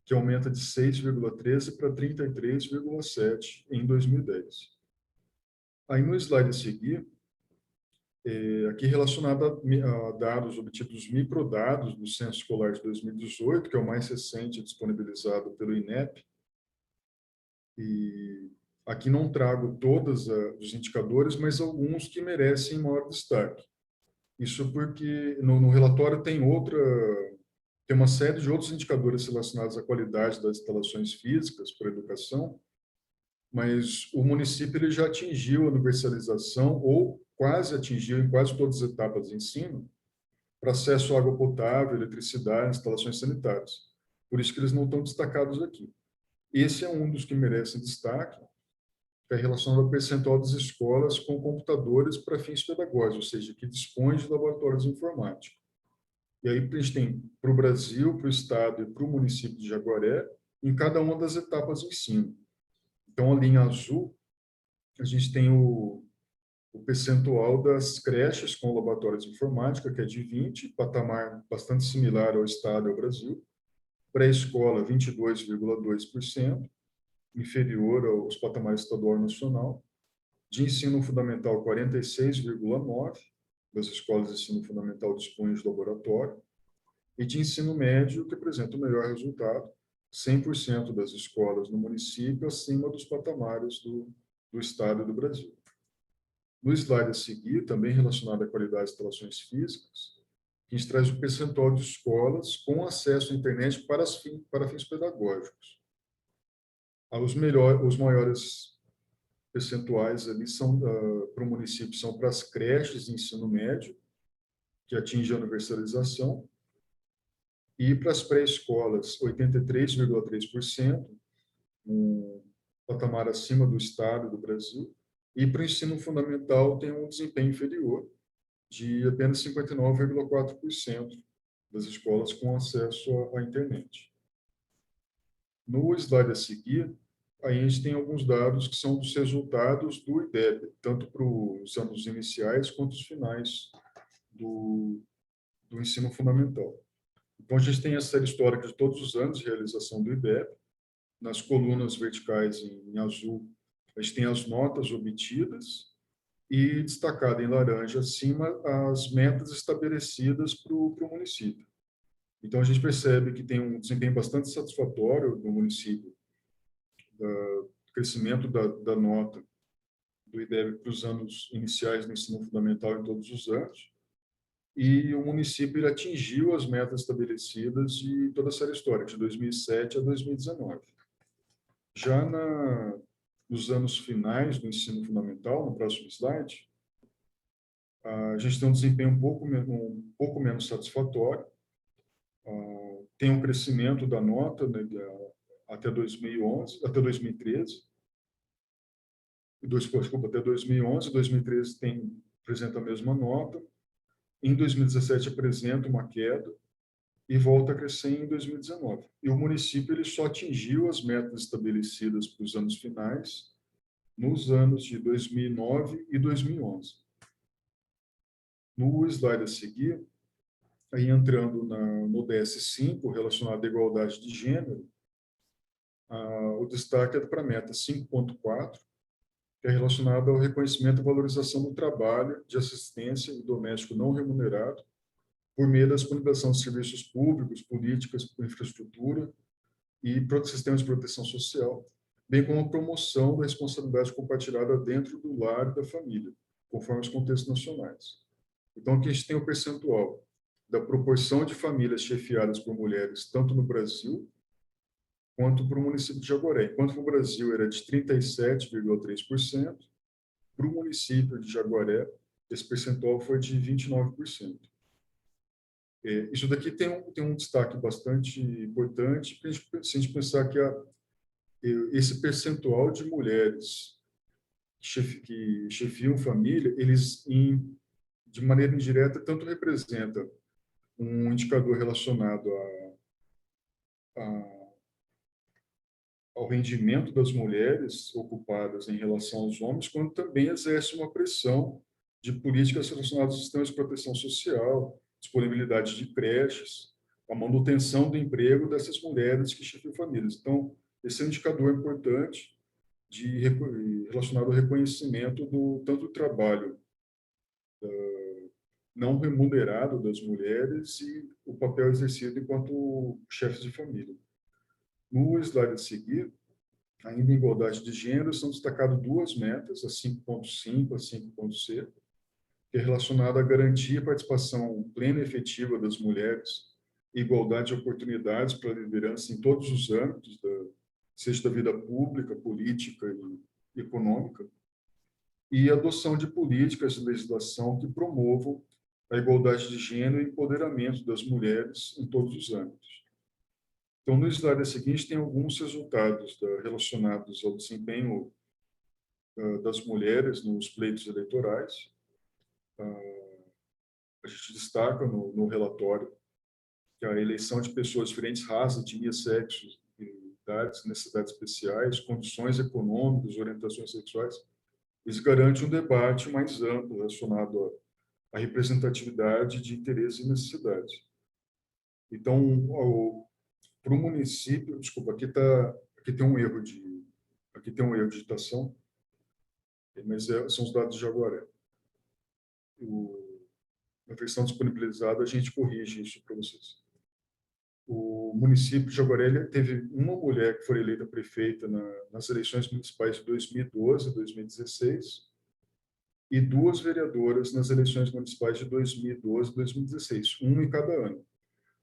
que aumenta de 6,13 para 33,7 em 2010. Aí, no slide a seguir, aqui relacionado a dados obtidos, microdados do Censo Escolar de 2018, que é o mais recente disponibilizado pelo INEP. E aqui não trago todos os indicadores, mas alguns que merecem maior destaque. Isso porque no relatório tem uma série de outros indicadores relacionados à qualidade das instalações físicas para a educação, mas o município ele já atingiu a universalização ou quase atingiu em quase todas as etapas de ensino para acesso à água potável, eletricidade, instalações sanitárias. por isso que eles não estão destacados aqui. Esse é um dos que merece destaque, que é relacionado ao percentual das escolas com computadores para fins pedagógicos, ou seja, que dispõem de laboratórios informáticos. E aí a gente tem para o Brasil, para o Estado e para o município de Jaguaré, em cada uma das etapas de ensino. Então, a linha azul, a gente tem o percentual das creches com laboratórios de informática, que é de 20, patamar bastante similar ao Estado e ao Brasil. Pré-escola, 22,2%, inferior aos patamares estadual e nacional. De ensino fundamental, 46,9%, das escolas de ensino fundamental dispõem de laboratório. E de ensino médio, que apresenta o melhor resultado, 100% das escolas no município acima dos patamares do Estado e do Brasil. No slide a seguir, também relacionado à qualidade das instalações físicas, a gente traz o percentual de escolas com acesso à internet para fins pedagógicos. Os maiores percentuais ali são para o município são para as creches de ensino médio, que atingem a universalização, e para as pré-escolas, 83,3%, um patamar acima do Estado e do Brasil, e para o ensino fundamental tem um desempenho inferior, de apenas 59,4% das escolas com acesso à internet. No slide a seguir, aí a gente tem alguns dados que são dos resultados do IDEB, tanto para os anos iniciais quanto os finais do ensino fundamental. Então, a gente tem a série histórica de todos os anos de realização do IDEB. Nas colunas verticais em azul, a gente tem as notas obtidas e destacada em laranja acima as metas estabelecidas para o município. Então, a gente percebe que tem um desempenho bastante satisfatório no município, do crescimento da nota do IDEB para os anos iniciais do ensino fundamental em todos os anos, e o município ele atingiu as metas estabelecidas de toda a série histórica, de 2007 a 2019. Já nos anos finais do ensino fundamental, no próximo slide, a gente tem um desempenho um pouco menos satisfatório. Tem um crescimento da nota, né, até 2011, até 2013. Desculpa, até 2011, 2013 apresenta a mesma nota. Em 2017 apresenta uma queda e volta a crescer em 2019. E o município ele só atingiu as metas estabelecidas para os anos finais nos anos de 2009 e 2011. No slide a seguir, aí entrando no DS5, relacionado à igualdade de gênero, o destaque é para a meta 5.4, que é relacionada ao reconhecimento e valorização do trabalho de assistência e doméstico não remunerado por meio da disponibilização de serviços públicos, políticas, infraestrutura e sistemas de proteção social, bem como a promoção da responsabilidade compartilhada dentro do lar e da família, conforme os contextos nacionais. Então, aqui a gente tem o percentual da proporção de famílias chefiadas por mulheres, tanto no Brasil quanto para o município de Jaguaré. Enquanto no Brasil era de 37,3%, para o município de Jaguaré, esse percentual foi de 29%. Isso daqui tem um destaque bastante importante, se a gente pensar que esse percentual de mulheres que chefiam família, eles, de maneira indireta, tanto representa um indicador relacionado ao rendimento das mulheres ocupadas em relação aos homens, quanto também exerce uma pressão de políticas relacionadas aos sistemas de proteção social, disponibilidade de creches, a manutenção do emprego dessas mulheres que chefiam famílias. Então, esse é um indicador importante relacionado ao reconhecimento tanto do trabalho não remunerado das mulheres e o papel exercido enquanto chefes de família. No slide a seguir, ainda em igualdade de gênero, são destacadas duas metas, a 5.5 e a 5.C, que é relacionada à garantia e participação plena e efetiva das mulheres, igualdade de oportunidades para a liderança em todos os âmbitos, seja da vida pública, política e econômica, e adoção de políticas de legislação que promovam a igualdade de gênero e empoderamento das mulheres em todos os âmbitos. Então, no slide seguinte, tem alguns resultados relacionados ao desempenho das mulheres nos pleitos eleitorais. A gente destaca no relatório que a eleição de pessoas de diferentes raças, etnias, sexos, idades, necessidades especiais, condições econômicas, orientações sexuais, isso garante um debate mais amplo relacionado à representatividade de interesses e necessidades. Então, para o município, desculpa, aqui tem um erro de digitação, mas são os dados de Jaguaré. Na versão disponibilizada, a gente corrige isso para vocês. O município de Jaguaré teve uma mulher que foi eleita prefeita nas eleições municipais de 2012 e 2016 e 2 vereadoras nas eleições municipais de 2012 e 2016, uma em cada ano.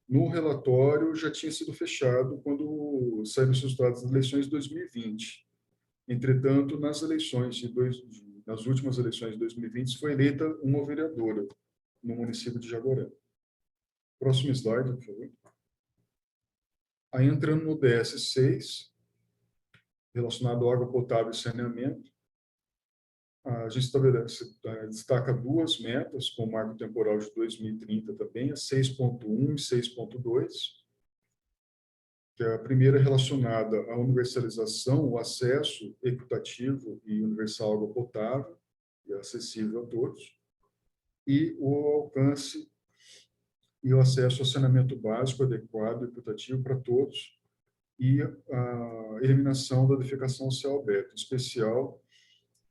No relatório já tinha sido fechado quando saíram os resultados das eleições de 2020. Entretanto, nas últimas eleições de 2020, foi eleita uma vereadora no município de Jaguaré. Próximo slide, por favor. Aí, entrando no DS6, relacionado à água potável e saneamento, a gente destaca 2 metas com o marco temporal de 2030 também, a 6.1 e 6.2, que é a primeira relacionada à universalização, o acesso equitativo e universal à água potável e acessível a todos, e o alcance e o acesso ao saneamento básico adequado e equitativo para todos, e a eliminação da defecação ao céu aberto, em especial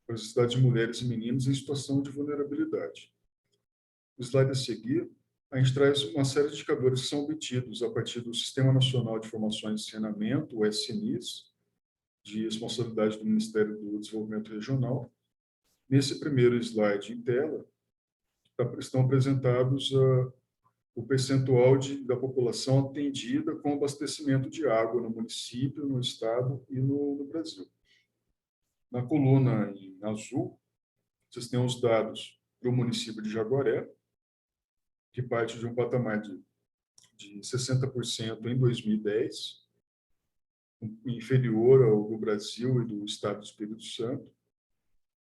para as necessidades de mulheres e meninos em situação de vulnerabilidade. No slide a seguir, a gente traz uma série de indicadores que são obtidos a partir do Sistema Nacional de Informações de Saneamento, o SNIS, de responsabilidade do Ministério do Desenvolvimento Regional. Nesse primeiro slide em tela, estão apresentados o percentual da população atendida com abastecimento de água no município, no estado e no Brasil. Na coluna em azul, vocês têm os dados para o município de Jaguaré, que parte de um patamar de 60% em 2010, inferior ao do Brasil e do estado do Espírito Santo.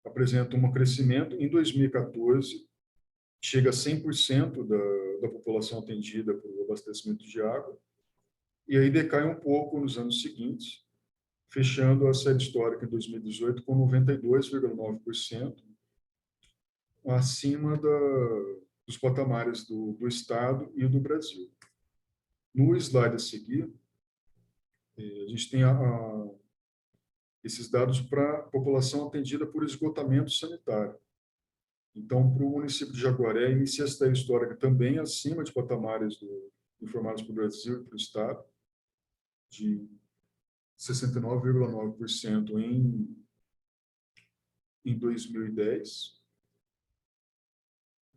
Apresenta um crescimento. Em 2014, chega a 100% da população atendida por abastecimento de água, e aí decai um pouco nos anos seguintes, fechando a série histórica em 2018 com 92,9%, acima dos patamares do Estado e do Brasil. No slide a seguir, a gente tem esses dados para a população atendida por esgotamento sanitário. Então, para o município de Jaguaré, inicia essa série histórica também acima de patamares informados para o Brasil e para o Estado, de 69,9% em 2010.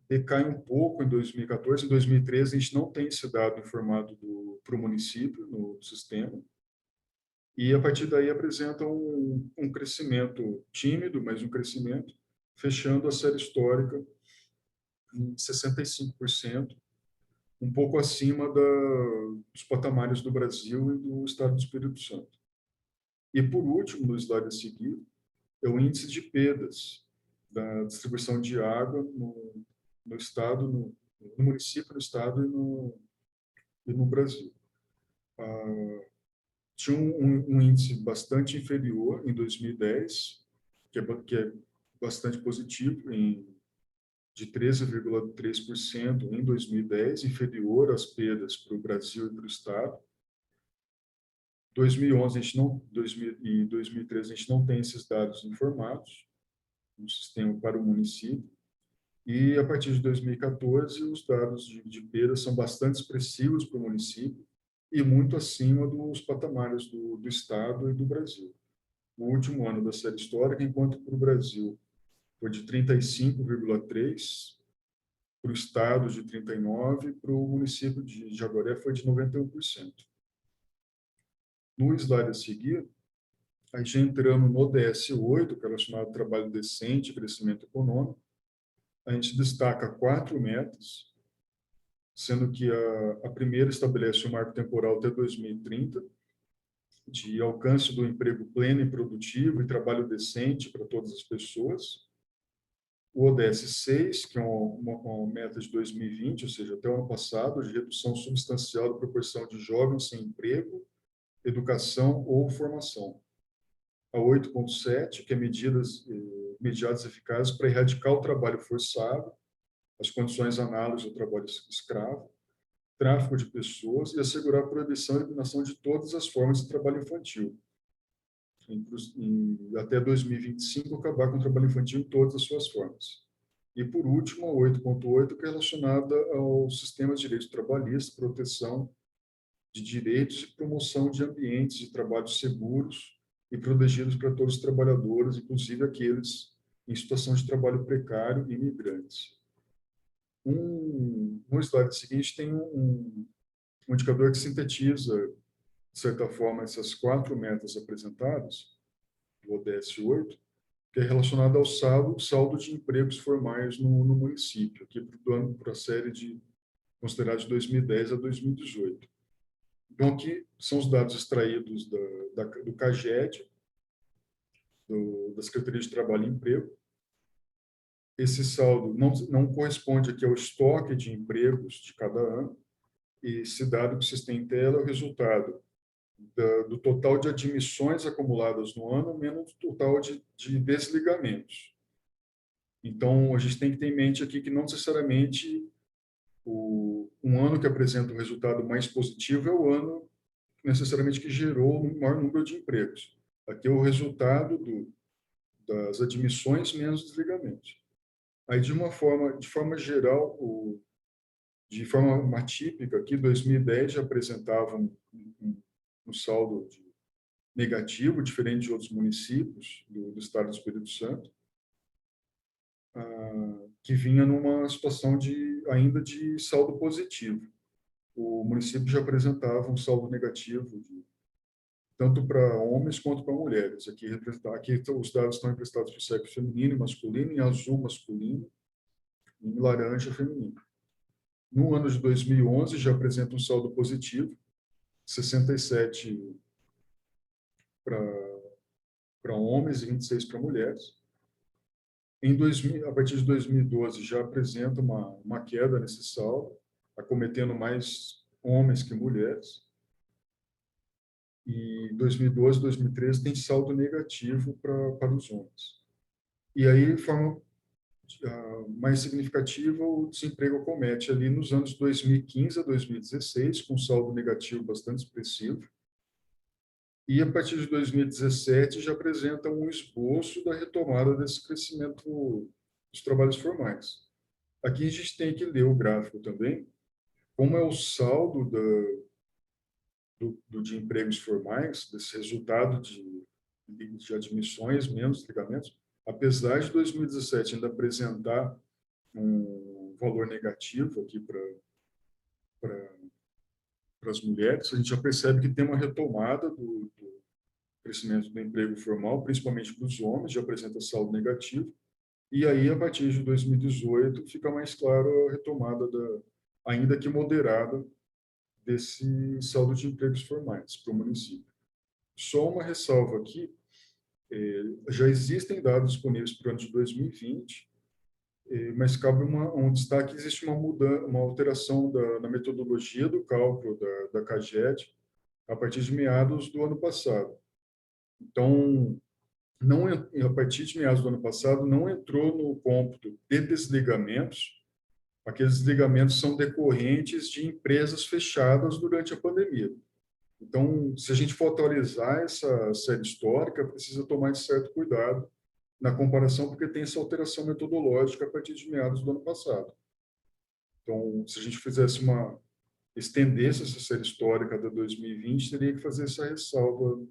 Decai um pouco em 2014. Em 2013, a gente não tem esse dado informado para o município, no sistema. E, a partir daí, apresenta um crescimento tímido, mas um crescimento, fechando a série histórica em 65%, um pouco acima dos patamares do Brasil e do estado do Espírito Santo. E, por último, no slide a seguir, é o índice de perdas da distribuição de água no estado, no município, no estado e no Brasil. Tinha um índice bastante inferior em 2010, que é bastante positivo, de 13,3% em 2010, inferior às perdas para o Brasil e para o estado. 2011 e 2013 a gente não tem esses dados informados no sistema para o município. E, a partir de 2014, os dados de perdas são bastante expressivos para o município e muito acima dos patamares do Estado e do Brasil. No último ano da série histórica, enquanto para o Brasil foi de 35,3%, para o Estado de 39%, para o município de Jaguaré foi de 91%. No slide a seguir, a gente entrando no DS8, que é relacionado ao trabalho decente e crescimento econômico, a gente destaca 4 metas, sendo que a primeira estabelece um marco temporal até 2030, de alcance do emprego pleno e produtivo e trabalho decente para todas as pessoas. O ODS 6, que é uma meta de 2020, ou seja, até o ano passado, de redução substancial da proporção de jovens sem emprego, educação ou formação. A 8.7, que é medidas imediatas eficazes para erradicar o trabalho forçado, as condições análogas ao trabalho escravo, tráfico de pessoas e assegurar a proibição e eliminação de todas as formas de trabalho infantil. Até 2025, acabar com o trabalho infantil em todas as suas formas. E, por último, a 8.8, que é relacionada ao sistema de direitos trabalhistas, proteção de direitos e promoção de ambientes de trabalho seguros e protegidos para todos os trabalhadores, inclusive aqueles em situação de trabalho precário e imigrantes. No slide seguinte tem um indicador que sintetiza, de certa forma, essas 4 metas apresentadas, do ODS 8, que é relacionado ao saldo de empregos formais no município, aqui para a série considerada de 2010 a 2018. Então, aqui são os dados extraídos do CAGED, da Secretaria de Trabalho e Emprego. Esse saldo não corresponde aqui ao estoque de empregos de cada ano, e esse dado que vocês têm em tela é o resultado do total de admissões acumuladas no ano, menos o total de desligamentos. Então, a gente tem que ter em mente aqui que não necessariamente um ano que apresenta um resultado mais positivo é o ano necessariamente que gerou o maior número de empregos. Aqui é o resultado das admissões menos desligamentos. Aí, de forma geral, de forma atípica, aqui 2010 já apresentava um saldo negativo, diferente de outros municípios do estado do Espírito Santo, que vinha numa situação ainda de saldo positivo. O município já apresentava um saldo negativo tanto para homens quanto para mulheres. Aqui os dados estão representados por sexo feminino e masculino, em azul masculino, em laranja feminino. No ano de 2011 já apresenta um saldo positivo, 67 para homens e 26 para mulheres. A partir de 2012 já apresenta uma queda nesse saldo, acometendo mais homens que mulheres. E 2012 2013 tem saldo negativo para os homens. E aí, de forma mais significativa, o desemprego acomete ali nos anos 2015 a 2016, com saldo negativo bastante expressivo. E a partir de 2017 já apresenta um esboço da retomada desse crescimento dos trabalhos formais. Aqui a gente tem que ler o gráfico também, como é o saldo de empregos formais, desse resultado de admissões menos ligamentos, apesar de 2017 ainda apresentar um valor negativo aqui para as mulheres, a gente já percebe que tem uma retomada do crescimento do emprego formal, principalmente para os homens, já apresenta saldo negativo, e aí, a partir de 2018, fica mais claro a retomada, ainda que moderada, desse saldo de empregos formais para o município. Só uma ressalva aqui, já existem dados disponíveis para o ano de 2020, mas cabe um destaque: existe uma alteração na metodologia do cálculo da CAGED a partir de meados do ano passado. Então, a partir de meados do ano passado, não entrou no cômputo de desligamentos. Aqueles desligamentos são decorrentes de empresas fechadas durante a pandemia. Então, se a gente for atualizar essa série histórica, precisa tomar certo cuidado na comparação, porque tem essa alteração metodológica a partir de meados do ano passado. Então, se a gente estendesse essa série histórica da 2020, teria que fazer essa ressalva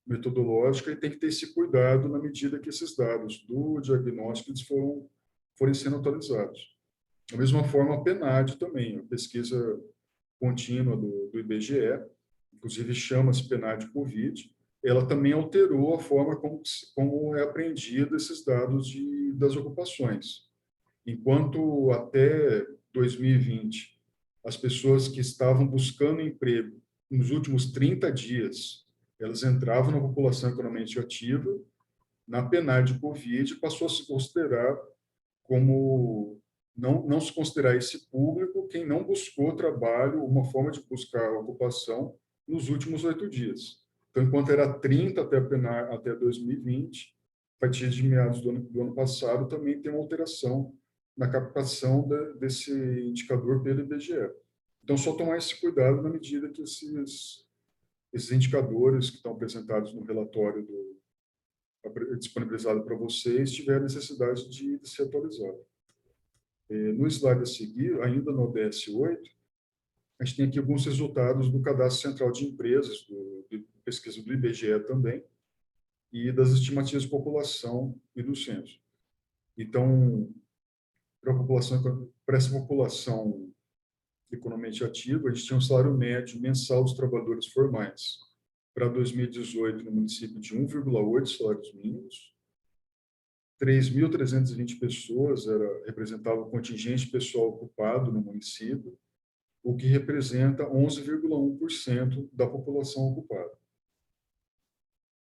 metodológica, e tem que ter esse cuidado na medida que esses dados do diagnóstico forem sendo atualizados. Da mesma forma, a PNAD também, a pesquisa contínua do IBGE, inclusive chama-se PNAD Covid, ela também alterou a forma como é apreendido esses dados das ocupações. Enquanto até 2020 as pessoas que estavam buscando emprego nos últimos 30 dias, elas entravam na população economicamente ativa, na PNAD de Covid, passou a se considerar como não se considerar esse público quem não buscou trabalho, uma forma de buscar ocupação nos últimos 8 dias. Então, enquanto era 30 até 2020, a partir de meados do ano passado, também tem uma alteração na captação desse indicador pelo IBGE. Então, só tomar esse cuidado na medida que esses indicadores que estão apresentados no relatório disponibilizado para vocês tiverem necessidade de ser atualizado. No slide a seguir, ainda no ODS 8, a gente tem aqui alguns resultados do Cadastro Central de Empresas, de pesquisa do IBGE também, e das estimativas de população e do censo. Então, para essa população economicamente ativa, a gente tinha um salário médio mensal dos trabalhadores formais para 2018 no município de 1,8 salários mínimos, 3.320 pessoas representava o contingente pessoal ocupado no município, o que representa 11,1% da população ocupada.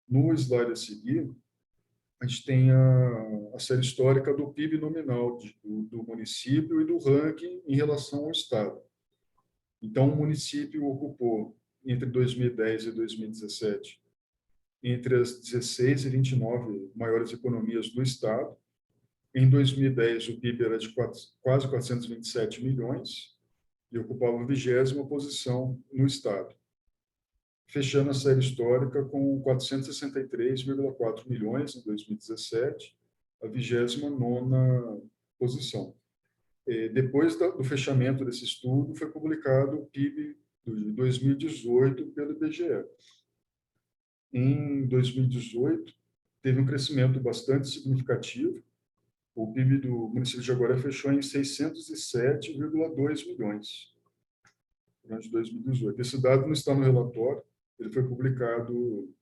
No slide a seguir, a gente tem a série histórica do PIB nominal do município e do ranking em relação ao Estado. Então, o município ocupou, entre 2010 e 2017, entre as 16 e 29 maiores economias do Estado. Em 2010, o PIB era de quase 427 milhões e ocupava a 20ª posição no Estado, fechando a série histórica com 463,4 milhões em 2017, a 29ª posição. Depois do fechamento desse estudo, foi publicado o PIB de 2018 pelo IBGE. Em 2018, teve um crescimento bastante significativo. O PIB do município de Jaguaré fechou em 607,2 milhões durante 2018. Esse dado não está no relatório, ele foi publicado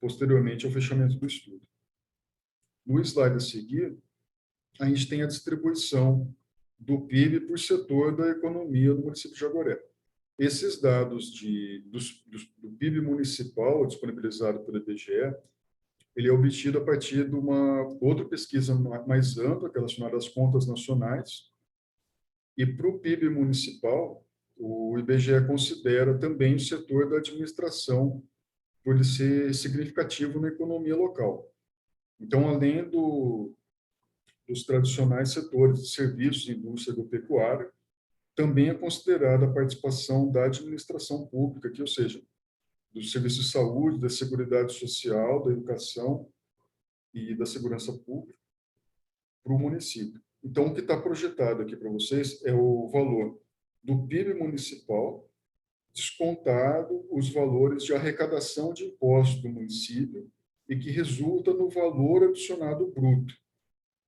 posteriormente ao fechamento do estudo. No slide a seguir, a gente tem a distribuição do PIB por setor da economia do município de Jaguaré. Esses dados do PIB municipal disponibilizado pelo IBGE, ele é obtido a partir de uma outra pesquisa mais ampla, relacionada às contas nacionais. E para o PIB municipal, o IBGE considera também o setor da administração por ele ser significativo na economia local. Então, além dos tradicionais setores de serviços, indústria e agropecuária, também é considerada a participação da administração pública, ou seja, dos serviços de saúde, da seguridade social, da educação e da segurança pública para o município. Então, o que está projetado aqui para vocês é o valor do PIB municipal, descontado os valores de arrecadação de impostos do município e que resulta no valor adicionado bruto,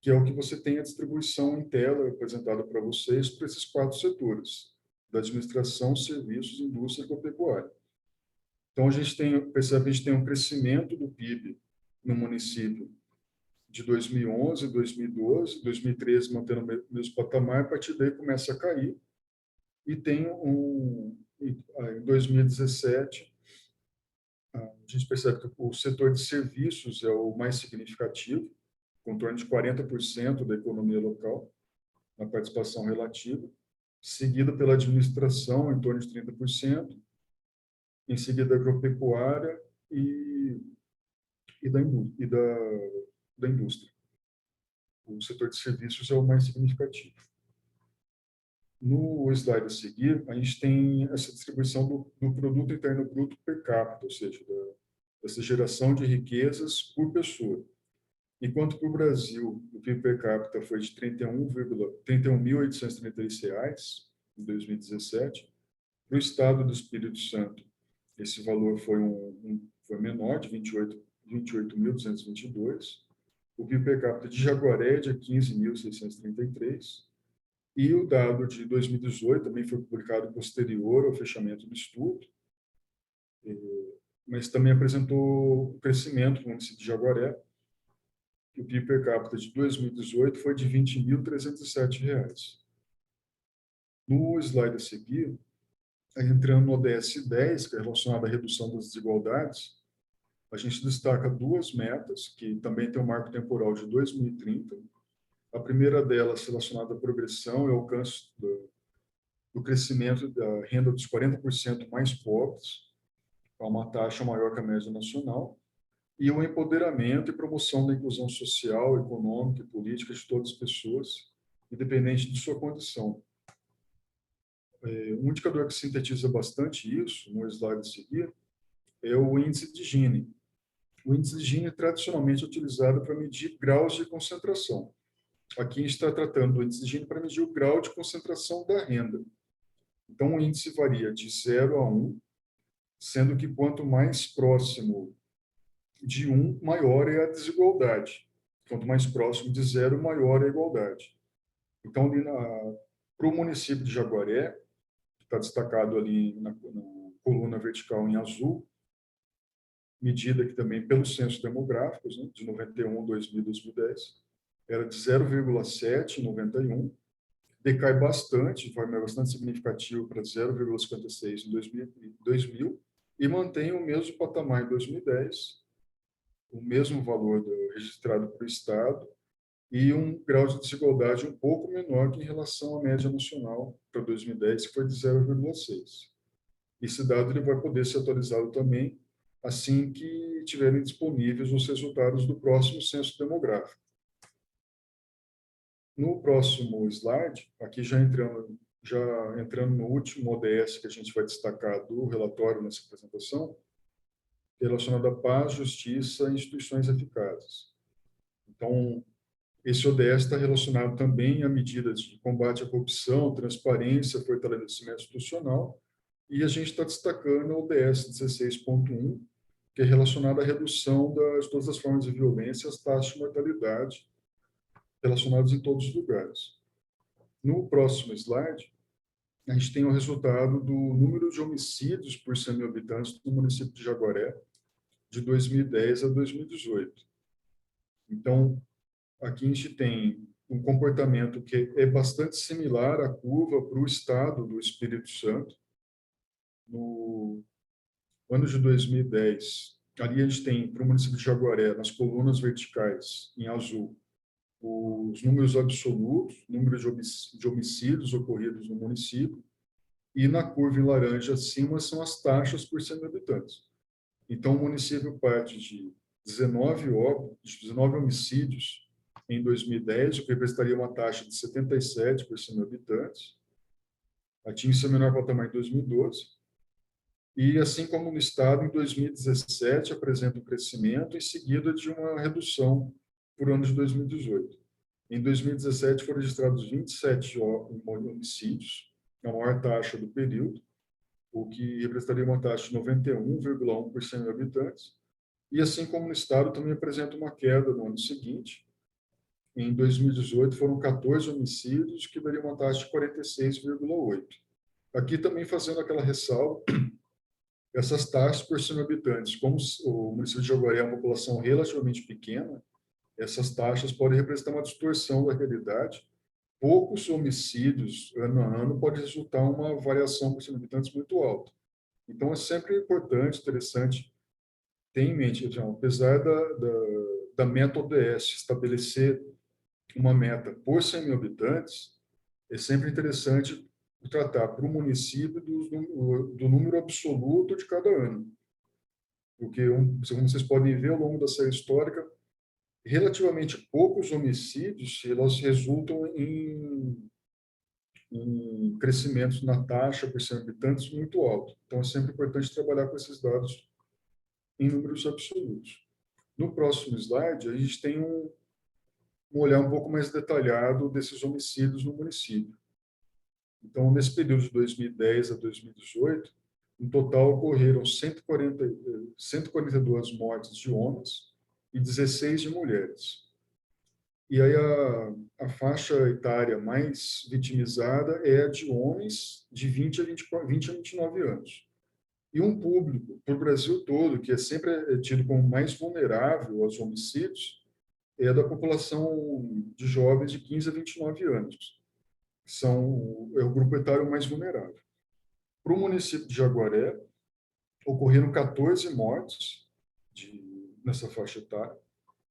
que é o que você tem a distribuição em tela apresentada para vocês para esses 4 setores, da administração, serviços, indústria e agropecuária. Então, percebe que a gente tem um crescimento do PIB no município de 2011, 2012, 2013 mantendo o mesmo patamar, a partir daí começa a cair, e tem em 2017, a gente percebe que o setor de serviços é o mais significativo, com torno de 40% da economia local, na participação relativa, seguida pela administração, em torno de 30%, em seguida a agropecuária e da indústria. O setor de serviços é o mais significativo. No slide a seguir, a gente tem essa distribuição do produto interno bruto per capita, ou seja, dessa geração de riquezas por pessoa. Enquanto para o Brasil, o PIB per capita foi de R$ 31.833 em 2017, para o estado do Espírito Santo, esse valor foi menor, de 28.222. O PIB per capita de Jaguaré é de 15.633. E o dado de 2018 também foi publicado posterior ao fechamento do estudo, mas também apresentou o crescimento no município de Jaguaré, que o PIB per capita de 2018 foi de R$ 20.307. No slide a seguir, entrando no ODS 10, que é relacionado à redução das desigualdades, a gente destaca duas metas, que também tem um marco temporal de 2030. A primeira delas, relacionada à progressão e alcance do crescimento da renda dos 40% mais pobres, a uma taxa maior que a média nacional, e o empoderamento e promoção da inclusão social, econômica e política de todas as pessoas, independente de sua condição. Um indicador que sintetiza bastante isso, no slide a seguir, é o índice de Gini. O índice de Gini é tradicionalmente utilizado para medir graus de concentração. Aqui a gente está tratando do índice de Gini para medir o grau de concentração da renda. Então, o índice varia de 0 a 1, sendo que quanto mais próximo de 1, maior é a desigualdade. Quanto mais próximo de 0, maior é a igualdade. Então, para o município de Jaguaré, que está destacado ali na coluna vertical em azul, medida que também pelos censos demográficos, né, de 91, 2000, 2010, era de 0,7 em 91, decai bastante, foi bastante significativo para 0,56 em 2000 e mantém o mesmo patamar em 2010, o mesmo valor registrado para o Estado e um grau de desigualdade um pouco menor que em relação à média nacional para 2010, que foi de 0,6. Esse dado ele vai poder ser atualizado também assim que tiverem disponíveis os resultados do próximo censo demográfico. No próximo slide, aqui já entrando no último ODS que a gente vai destacar do relatório nessa apresentação, relacionado à paz, justiça e instituições eficazes. Então, esse ODS está relacionado também a medidas de combate à corrupção, transparência, fortalecimento institucional, e a gente está destacando o ODS 16.1, que é relacionado à redução de todas as formas de violência e as taxas de mortalidade relacionadas em todos os lugares. No próximo slide, a gente tem o resultado do número de homicídios por 100 mil habitantes no município de Jaguaré, de 2010 a 2018. Então, aqui a gente tem um comportamento que é bastante similar à curva para o estado do Espírito Santo. No ano de 2010, ali a gente tem, para o município de Jaguaré, nas colunas verticais, em azul, os números absolutos, número de homicídios ocorridos no município, e na curva em laranja acima são as taxas por 100 mil habitantes. Então, o município parte de 19 homicídios em 2010, o que representaria uma taxa de 77 por 100 mil habitantes, atinge seu menor patamar em 2012, e assim como no estado, em 2017 apresenta um crescimento em seguida de uma redução por ano de 2018. Em 2017 foram registrados 27 homicídios, a maior taxa do período, o que representaria uma taxa de 91,1 por 100 mil habitantes. E assim como no estado, também apresenta uma queda no ano seguinte. Em 2018 foram 14 homicídios, que daria uma taxa de 46,8. Aqui também fazendo aquela ressalva, essas taxas por 100 mil habitantes, como o município de Jaguaré é uma população relativamente pequena, essas taxas podem representar uma distorção da realidade. Poucos homicídios, ano a ano, pode resultar uma variação por 100 mil habitantes muito alta. Então, é sempre importante, interessante, ter em mente, então, apesar da meta ODS estabelecer uma meta por 100 mil habitantes, é sempre interessante tratar para o município do número absoluto de cada ano. Porque, como vocês podem ver ao longo da série histórica, relativamente poucos homicídios elas resultam em crescimentos na taxa por 100 habitantes muito alto. Então, é sempre importante trabalhar com esses dados em números absolutos. No próximo slide, a gente tem um olhar um pouco mais detalhado desses homicídios no município. Então, nesse período de 2010 a 2018, no total ocorreram 142 mortes de homens e 16 de mulheres. E aí a faixa etária mais vitimizada é a de homens de 20 a 29 anos. E um público, para o Brasil todo, que é sempre tido como mais vulnerável aos homicídios, é a da população de jovens de 15 a 29 anos. é o grupo etário mais vulnerável. Para o município de Jaguaré, ocorreram 14 mortes nessa faixa etária,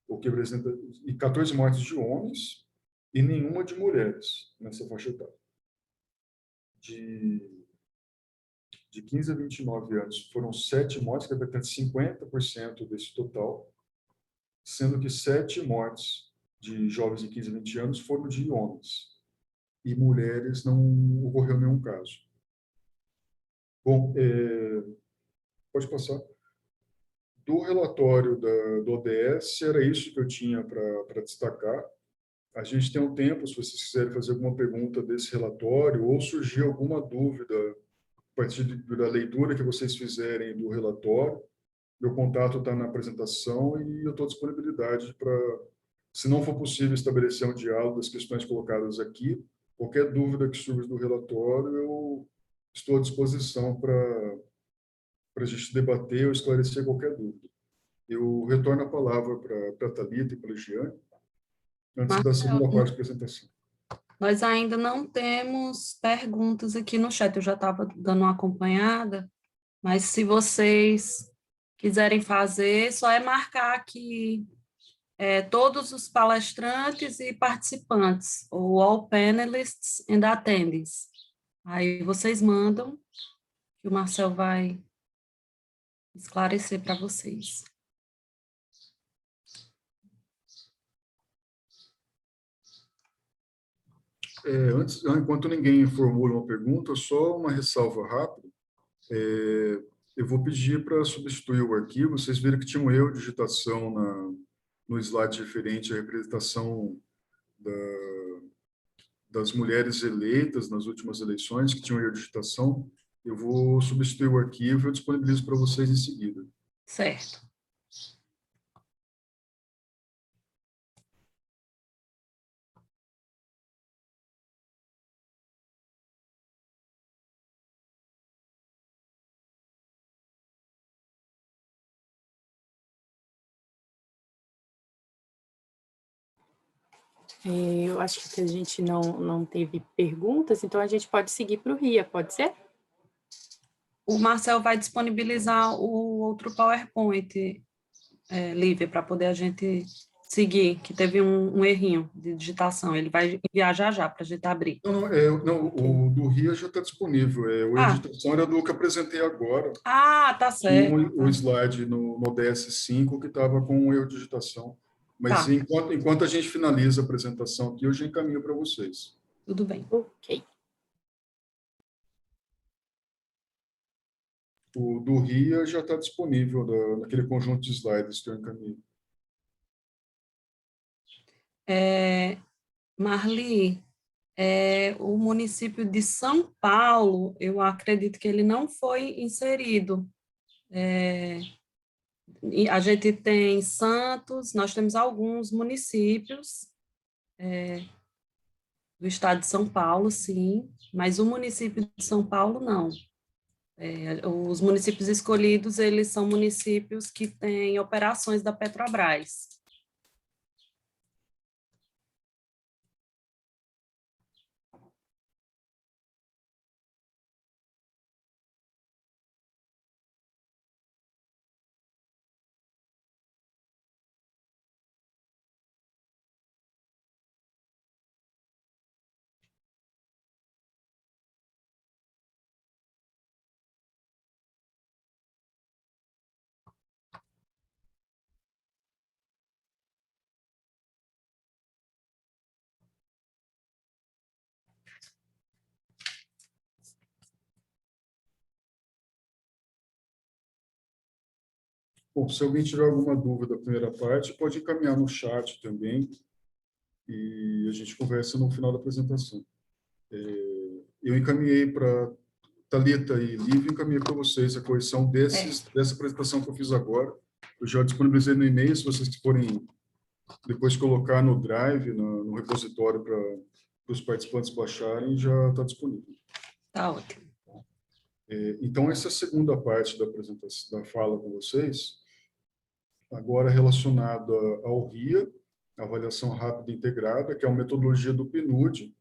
o que representa, e 14 mortes de homens e nenhuma de mulheres nessa faixa etária. De 15 a 29 anos, foram 7 mortes, que representam 50% desse total, sendo que 7 mortes de jovens de 15 a 20 anos foram de homens. E mulheres não ocorreu nenhum caso. Bom, pode passar. Do relatório do ODS, era isso que eu tinha para destacar. A gente tem um tempo, se vocês quiserem fazer alguma pergunta desse relatório ou surgir alguma dúvida a partir da leitura que vocês fizerem do relatório. Meu contato está na apresentação e eu estou à disponibilidade para, se não for possível estabelecer um diálogo das questões colocadas aqui, qualquer dúvida que surja do relatório, eu estou à disposição para a gente debater ou esclarecer qualquer dúvida. Eu retorno a palavra para a Thalita e para a Giane, antes da segunda parte da apresentação. Nós ainda não temos perguntas aqui no chat, eu já estava dando uma acompanhada, mas se vocês quiserem fazer, só é marcar aqui todos os palestrantes e participantes, ou all panelists and attendees. Aí vocês mandam, que o Marcel vai esclarecer para vocês. Enquanto ninguém formula uma pergunta, só uma ressalva rápida. Eu vou pedir para substituir o arquivo. Vocês viram que tinha um erro de digitação no slide referente à representação das mulheres eleitas nas últimas eleições, que tinha um erro de digitação. Eu vou substituir o arquivo e eu disponibilizo para vocês em seguida. Certo. Eu acho que a gente não teve perguntas, então a gente pode seguir para o RIA, pode ser? O Marcel vai disponibilizar o outro PowerPoint, Lívia, para poder a gente seguir, que teve um errinho de digitação. Ele vai enviar já para a gente abrir. Não, o do RIA já está disponível. O erro de digitação era do que apresentei agora. Tá certo. O slide no DS5 que estava com um erro de digitação. Mas enquanto a gente finaliza a apresentação aqui, eu já encaminho para vocês. Tudo bem. Ok. O do RIA já está disponível naquele conjunto de slides que eu encaminhei. Marli, o município de São Paulo, eu acredito que ele não foi inserido. A gente tem Santos, nós temos alguns municípios do estado de São Paulo, sim, mas o município de São Paulo, não. Os municípios escolhidos, eles são municípios que têm operações da Petrobras. Bom, se alguém tiver alguma dúvida da primeira parte, pode encaminhar no chat também e a gente conversa no final da apresentação. Eu encaminhei para Thalita e Lívia, encaminhei para vocês a correção dessa apresentação que eu fiz agora. Eu já disponibilizei no e-mail, se vocês forem depois colocar no Drive, no repositório para os participantes baixarem, já está disponível. Tá ótimo. Então, essa é a segunda parte da apresentação, da fala com vocês, agora relacionada ao RIA, Avaliação Rápida Integrada, que é uma metodologia do PNUD,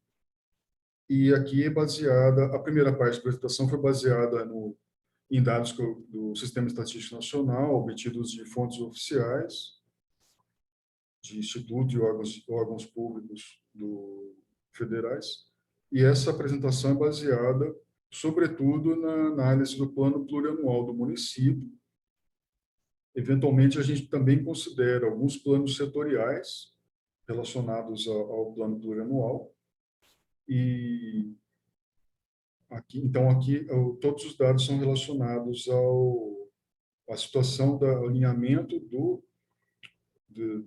E aqui é baseada, a primeira parte da apresentação foi baseada em dados do Sistema Estatístico Nacional, obtidos de fontes oficiais, de institutos e órgãos públicos federais. E essa apresentação é baseada, sobretudo, na análise do plano plurianual do município. Eventualmente, a gente também considera alguns planos setoriais relacionados ao plano plurianual. E então, aqui todos os dados são relacionados à situação do alinhamento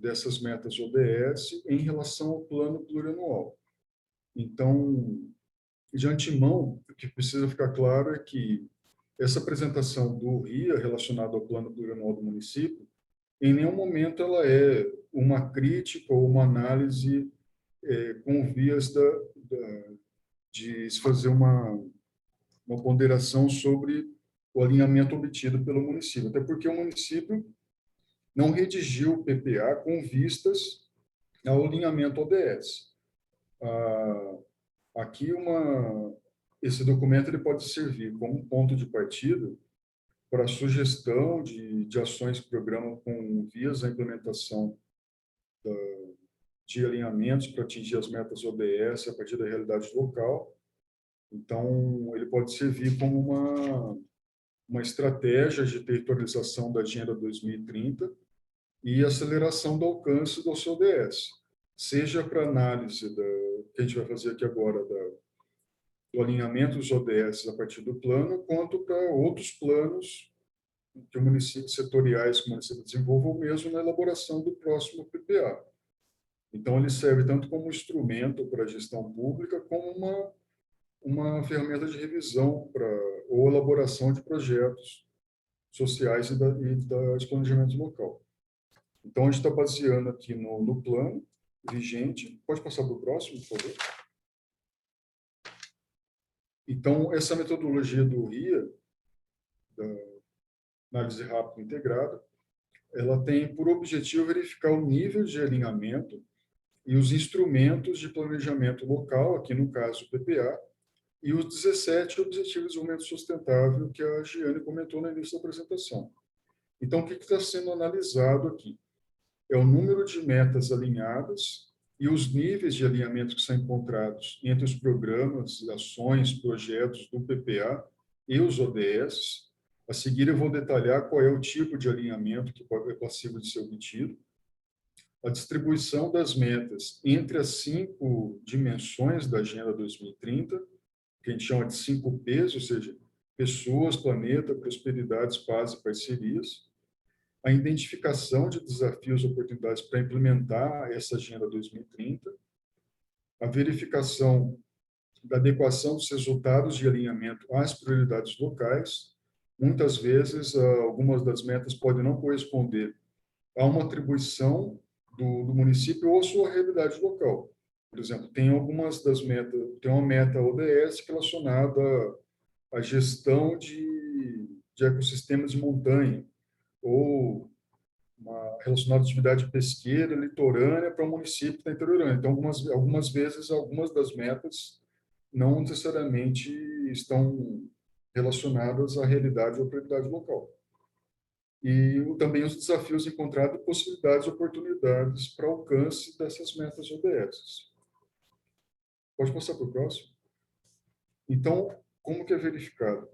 dessas metas ODS em relação ao plano plurianual. Então, de antemão, o que precisa ficar claro é que essa apresentação do RIA relacionada ao plano plurianual do município, em nenhum momento ela é uma crítica ou uma análise com vias de se fazer uma ponderação sobre o alinhamento obtido pelo município, até porque o município não redigiu o PPA com vistas ao alinhamento ODS. Aqui, esse documento ele pode servir como ponto de partida para a sugestão de ações que programam com vias à implementação de alinhamentos para atingir as metas ODS a partir da realidade local. Então, ele pode servir como uma estratégia de territorialização da Agenda 2030 e aceleração do alcance do seu ODS, seja para análise que a gente vai fazer aqui agora do alinhamento dos ODS a partir do plano, quanto para outros planos que o município setoriais que o município desenvolva, ou mesmo na elaboração do próximo PPA. Então, ele serve tanto como instrumento para a gestão pública, como uma ferramenta de revisão ou elaboração de projetos sociais e de planejamento local. Então, a gente está baseando aqui no plano vigente. Pode passar para o próximo, por favor? Então, essa metodologia do RIA, da análise rápida integrada, ela tem por objetivo verificar o nível de alinhamento e os instrumentos de planejamento local, aqui no caso o PPA, e os 17 Objetivos de Desenvolvimento Sustentável que a Giane comentou no início da apresentação. Então, o que está sendo analisado aqui? É o número de metas alinhadas e os níveis de alinhamento que são encontrados entre os programas, ações, projetos do PPA e os ODS. A seguir, eu vou detalhar qual é o tipo de alinhamento que é possível de ser obtido. A distribuição das metas entre as 5 dimensões da Agenda 2030, que a gente chama de 5 Ps, ou seja, pessoas, planeta, prosperidade, paz e parcerias. A identificação de desafios e oportunidades para implementar essa Agenda 2030, a verificação da adequação dos resultados de alinhamento às prioridades locais. Muitas vezes, algumas das metas podem não corresponder a uma atribuição do município ou a sua realidade local. Por exemplo, tem algumas das metas, tem uma meta ODS relacionada à gestão de ecossistemas de montanha, ou relacionada à atividade pesqueira litorânea para um município que está interiorando. Então, algumas vezes, algumas das metas não necessariamente estão relacionadas à realidade ou prioridade local. E também os desafios encontrados, possibilidades e oportunidades para alcance dessas metas ODS. Pode passar para o próximo? Então, como que é verificado?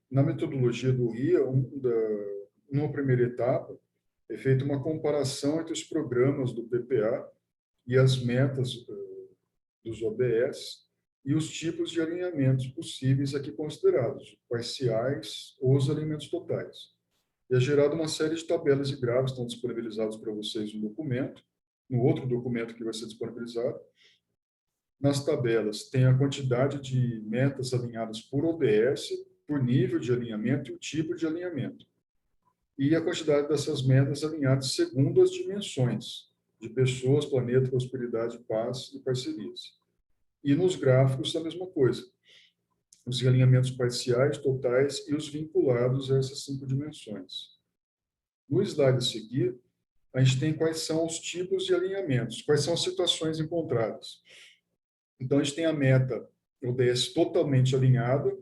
Na metodologia do RIA, numa primeira etapa, é feita uma comparação entre os programas do PPA e as metas dos ODS e os tipos de alinhamentos possíveis aqui considerados, parciais ou os alinhamentos totais. E é gerada uma série de tabelas e gráficos que estão disponibilizados para vocês no documento, no outro documento que vai ser disponibilizado. Nas tabelas tem a quantidade de metas alinhadas por ODS, por nível de alinhamento e o tipo de alinhamento. E a quantidade dessas metas alinhadas segundo as dimensões de pessoas, planeta, prosperidade, paz e parcerias. E nos gráficos a mesma coisa. Os alinhamentos parciais, totais e os vinculados a essas 5 dimensões. No slide a seguir, a gente tem quais são os tipos de alinhamentos, quais são as situações encontradas. Então, a gente tem a meta ODS totalmente alinhada.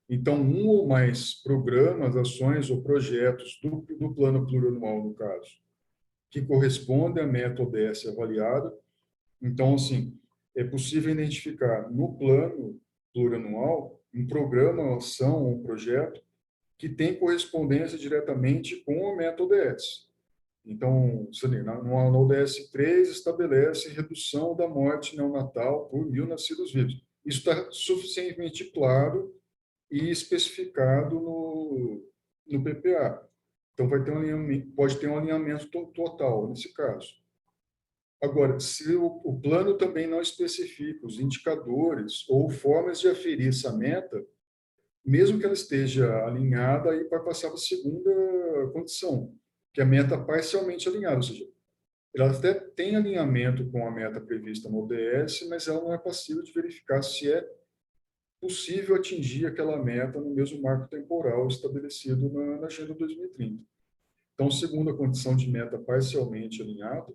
Então, um ou mais programas, ações ou projetos do plano plurianual, no caso, que correspondem à meta ODS avaliada. Então, assim, é possível identificar no plano plurianual um programa, ação ou projeto que tem correspondência diretamente com a meta ODS. Então, no ODS 3 estabelece redução da morte neonatal por 1.000 nascidos vivos. Isso está suficientemente claro e especificado no PPA. Então, pode ter um alinhamento total nesse caso. Agora, se o plano também não especifica os indicadores ou formas de aferir essa meta, mesmo que ela esteja alinhada, aí vai passar para a segunda condição, que é a meta parcialmente alinhada, ou seja, ela até tem alinhamento com a meta prevista no ODS, mas ela não é passível de verificar se é possível atingir aquela meta no mesmo marco temporal estabelecido na Agenda 2030. Então, segunda condição de meta parcialmente alinhada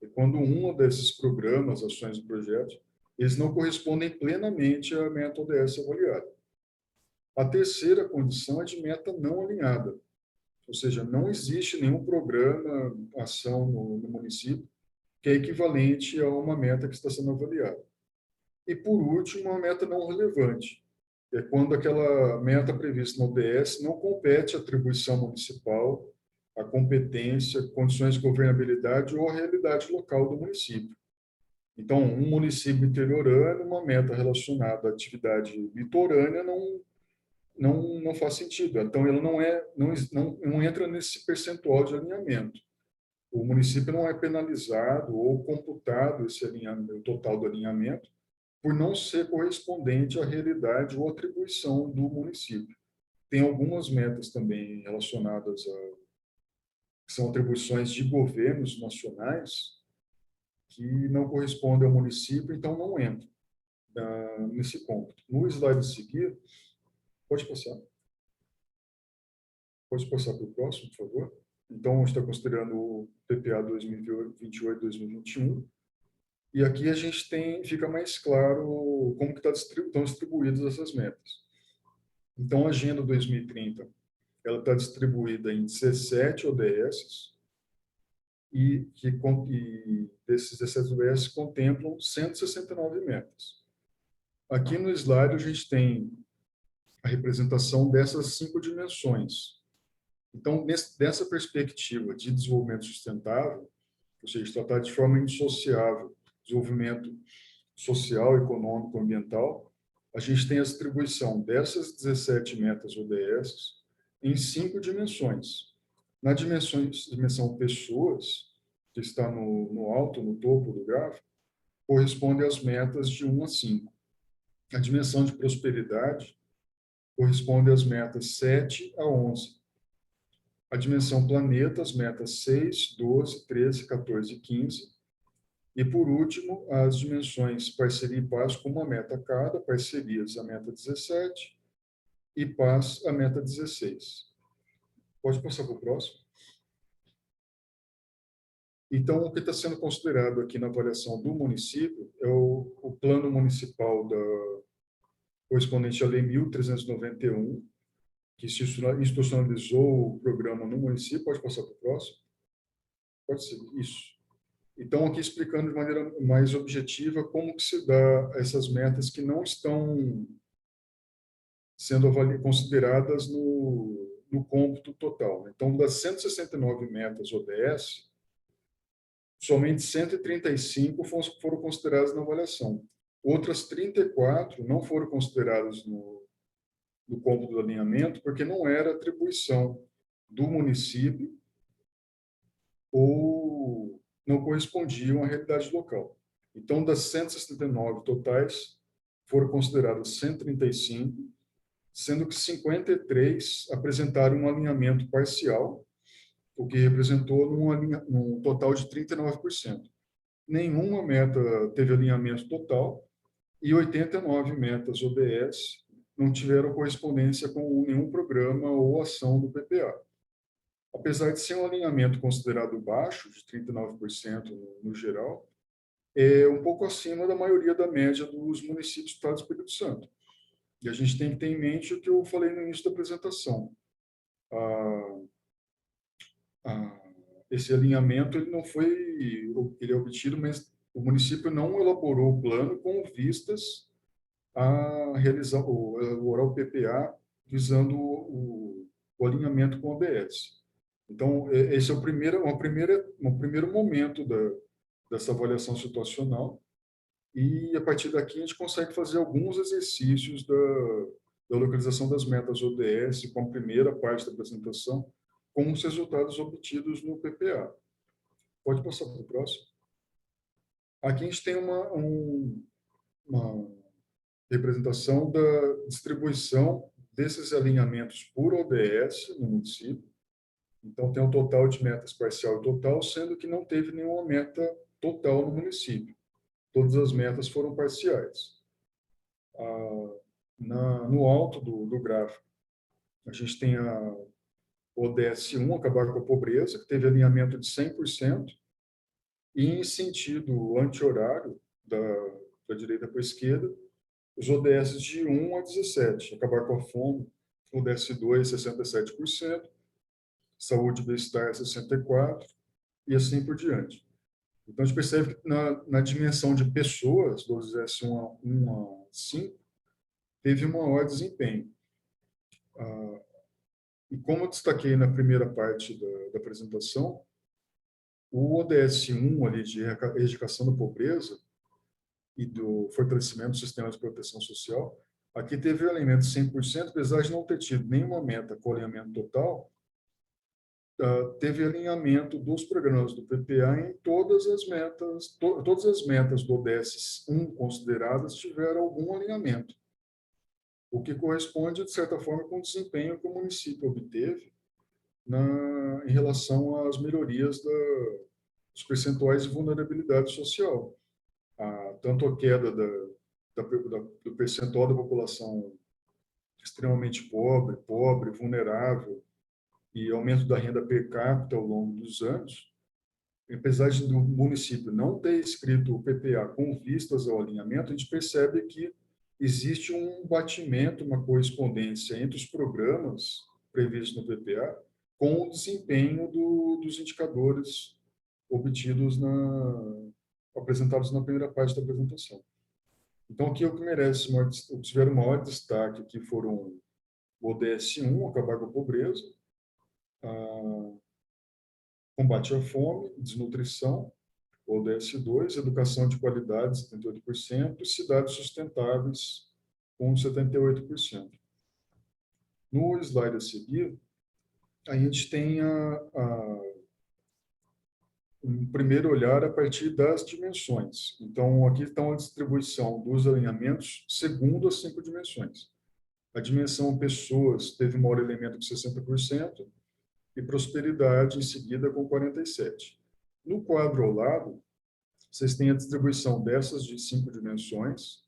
é quando um desses programas, ações e projetos, eles não correspondem plenamente à meta ODS avaliada. A terceira condição é de meta não alinhada, ou seja, não existe nenhum programa, ação no município que é equivalente a uma meta que está sendo avaliada. E, por último, uma meta não relevante, é quando aquela meta prevista no ODS não compete à atribuição municipal, à competência, condições de governabilidade ou à realidade local do município. Então, um município interiorano, uma meta relacionada à atividade litorânea não faz sentido. Então, ele não entra nesse percentual de alinhamento. O município não é penalizado ou computado esse alinhamento, o total do alinhamento, por não ser correspondente à realidade ou atribuição do município. Tem algumas metas também relacionadas que são atribuições de governos nacionais que não correspondem ao município, então não entra nesse cômputo. No slide a seguir, pode passar. Pode passar para o próximo, por favor. Então, a gente está considerando o PPA 2028-2021. E aqui a gente fica mais claro como que estão distribuídas essas metas. Então, a Agenda 2030, ela está distribuída em 17 ODS, e desses 17 ODS contemplam 169 metas. Aqui no slide a gente tem a representação dessas 5 dimensões. Então, dessa perspectiva de desenvolvimento sustentável, ou seja, tratar de forma indissociável desenvolvimento social, econômico, ambiental, a gente tem a distribuição dessas 17 metas ODS em 5 dimensões. Na dimensão pessoas, que está no alto, no topo do gráfico, corresponde às metas de 1 a 5. A dimensão de prosperidade corresponde às metas 7 a 11. A dimensão planeta, as metas 6, 12, 13, 14 e 15. E, por último, as dimensões parceria e paz com uma meta cada, parcerias a meta 17 e paz a meta 16. Pode passar para o próximo. Então, o que está sendo considerado aqui na avaliação do município é o plano municipal correspondente à Lei 1.391, que se institucionalizou o programa no município. Pode passar para o próximo? Pode ser, isso. Então, aqui explicando de maneira mais objetiva como que se dá essas metas que não estão sendo consideradas no cômputo total. Então, das 169 metas ODS, somente 135 foram consideradas na avaliação. Outras 34 não foram consideradas no cômputo do alinhamento, porque não era atribuição do município ou não correspondiam à realidade local. Então, das 169 totais, foram consideradas 135, sendo que 53 apresentaram um alinhamento parcial, o que representou num total de 39%. Nenhuma meta teve alinhamento total e 89 metas ODS não tiveram correspondência com nenhum programa ou ação do PPA. Apesar de ser um alinhamento considerado baixo, de 39% no geral, é um pouco acima da maioria da média dos municípios do Estado do Espírito Santo. E a gente tem que ter em mente o que eu falei no início da apresentação. Ah, esse alinhamento ele não foi, ele é obtido, mas o município não elaborou o plano com vistas a realizar, elaborar o PPA visando o alinhamento com o ODS. Então, esse é um primeiro momento dessa avaliação situacional, e a partir daqui a gente consegue fazer alguns exercícios da localização das metas ODS como primeira parte da apresentação, com os resultados obtidos no PPA. Pode passar para o próximo. Aqui a gente tem uma representação da distribuição desses alinhamentos por ODS no município. Então, tem um total de metas parcial e total, sendo que não teve nenhuma meta total no município. Todas as metas foram parciais. No alto do gráfico, a gente tem a ODS 1, acabar com a pobreza, que teve alinhamento de 100%, e em sentido anti-horário, da direita para a esquerda, os ODS de 1 a 17, acabar com a fome, ODS 2, 67%, saúde e bem-estar, 64%, e assim por diante. Então, a gente percebe que na dimensão de pessoas, dos ODS 1 a 5, teve um maior desempenho. E como eu destaquei na primeira parte da apresentação, o ODS 1 ali de erradicação da pobreza e do fortalecimento do sistema de proteção social, aqui teve o alinhamento 100%, apesar de não ter tido nenhuma meta com alinhamento total, teve alinhamento dos programas do PPA em todas as metas, todas as metas do ODS 1 consideradas tiveram algum alinhamento, o que corresponde, de certa forma, com o desempenho que o município obteve em relação às melhorias dos percentuais de vulnerabilidade social. Tanto a queda do percentual da população extremamente pobre, vulnerável, e aumento da renda per capita ao longo dos anos, apesar do município não ter escrito o PPA com vistas ao alinhamento, a gente percebe que existe um batimento, uma correspondência entre os programas previstos no PPA com o desempenho dos indicadores obtidos apresentados na primeira parte da apresentação. Então, aqui o que tiveram maior destaque aqui foram o ODS 1, acabar com a pobreza, combate à fome, desnutrição, ODS 2, educação de qualidade, 78%, e cidades sustentáveis, com 78%. No slide a seguir, a gente tem um primeiro olhar a partir das dimensões. Então, aqui está a distribuição dos alinhamentos segundo as 5 dimensões. A dimensão pessoas teve o maior elemento com 60%, e prosperidade em seguida com 47%. No quadro ao lado, vocês têm a distribuição dessas de 5 dimensões.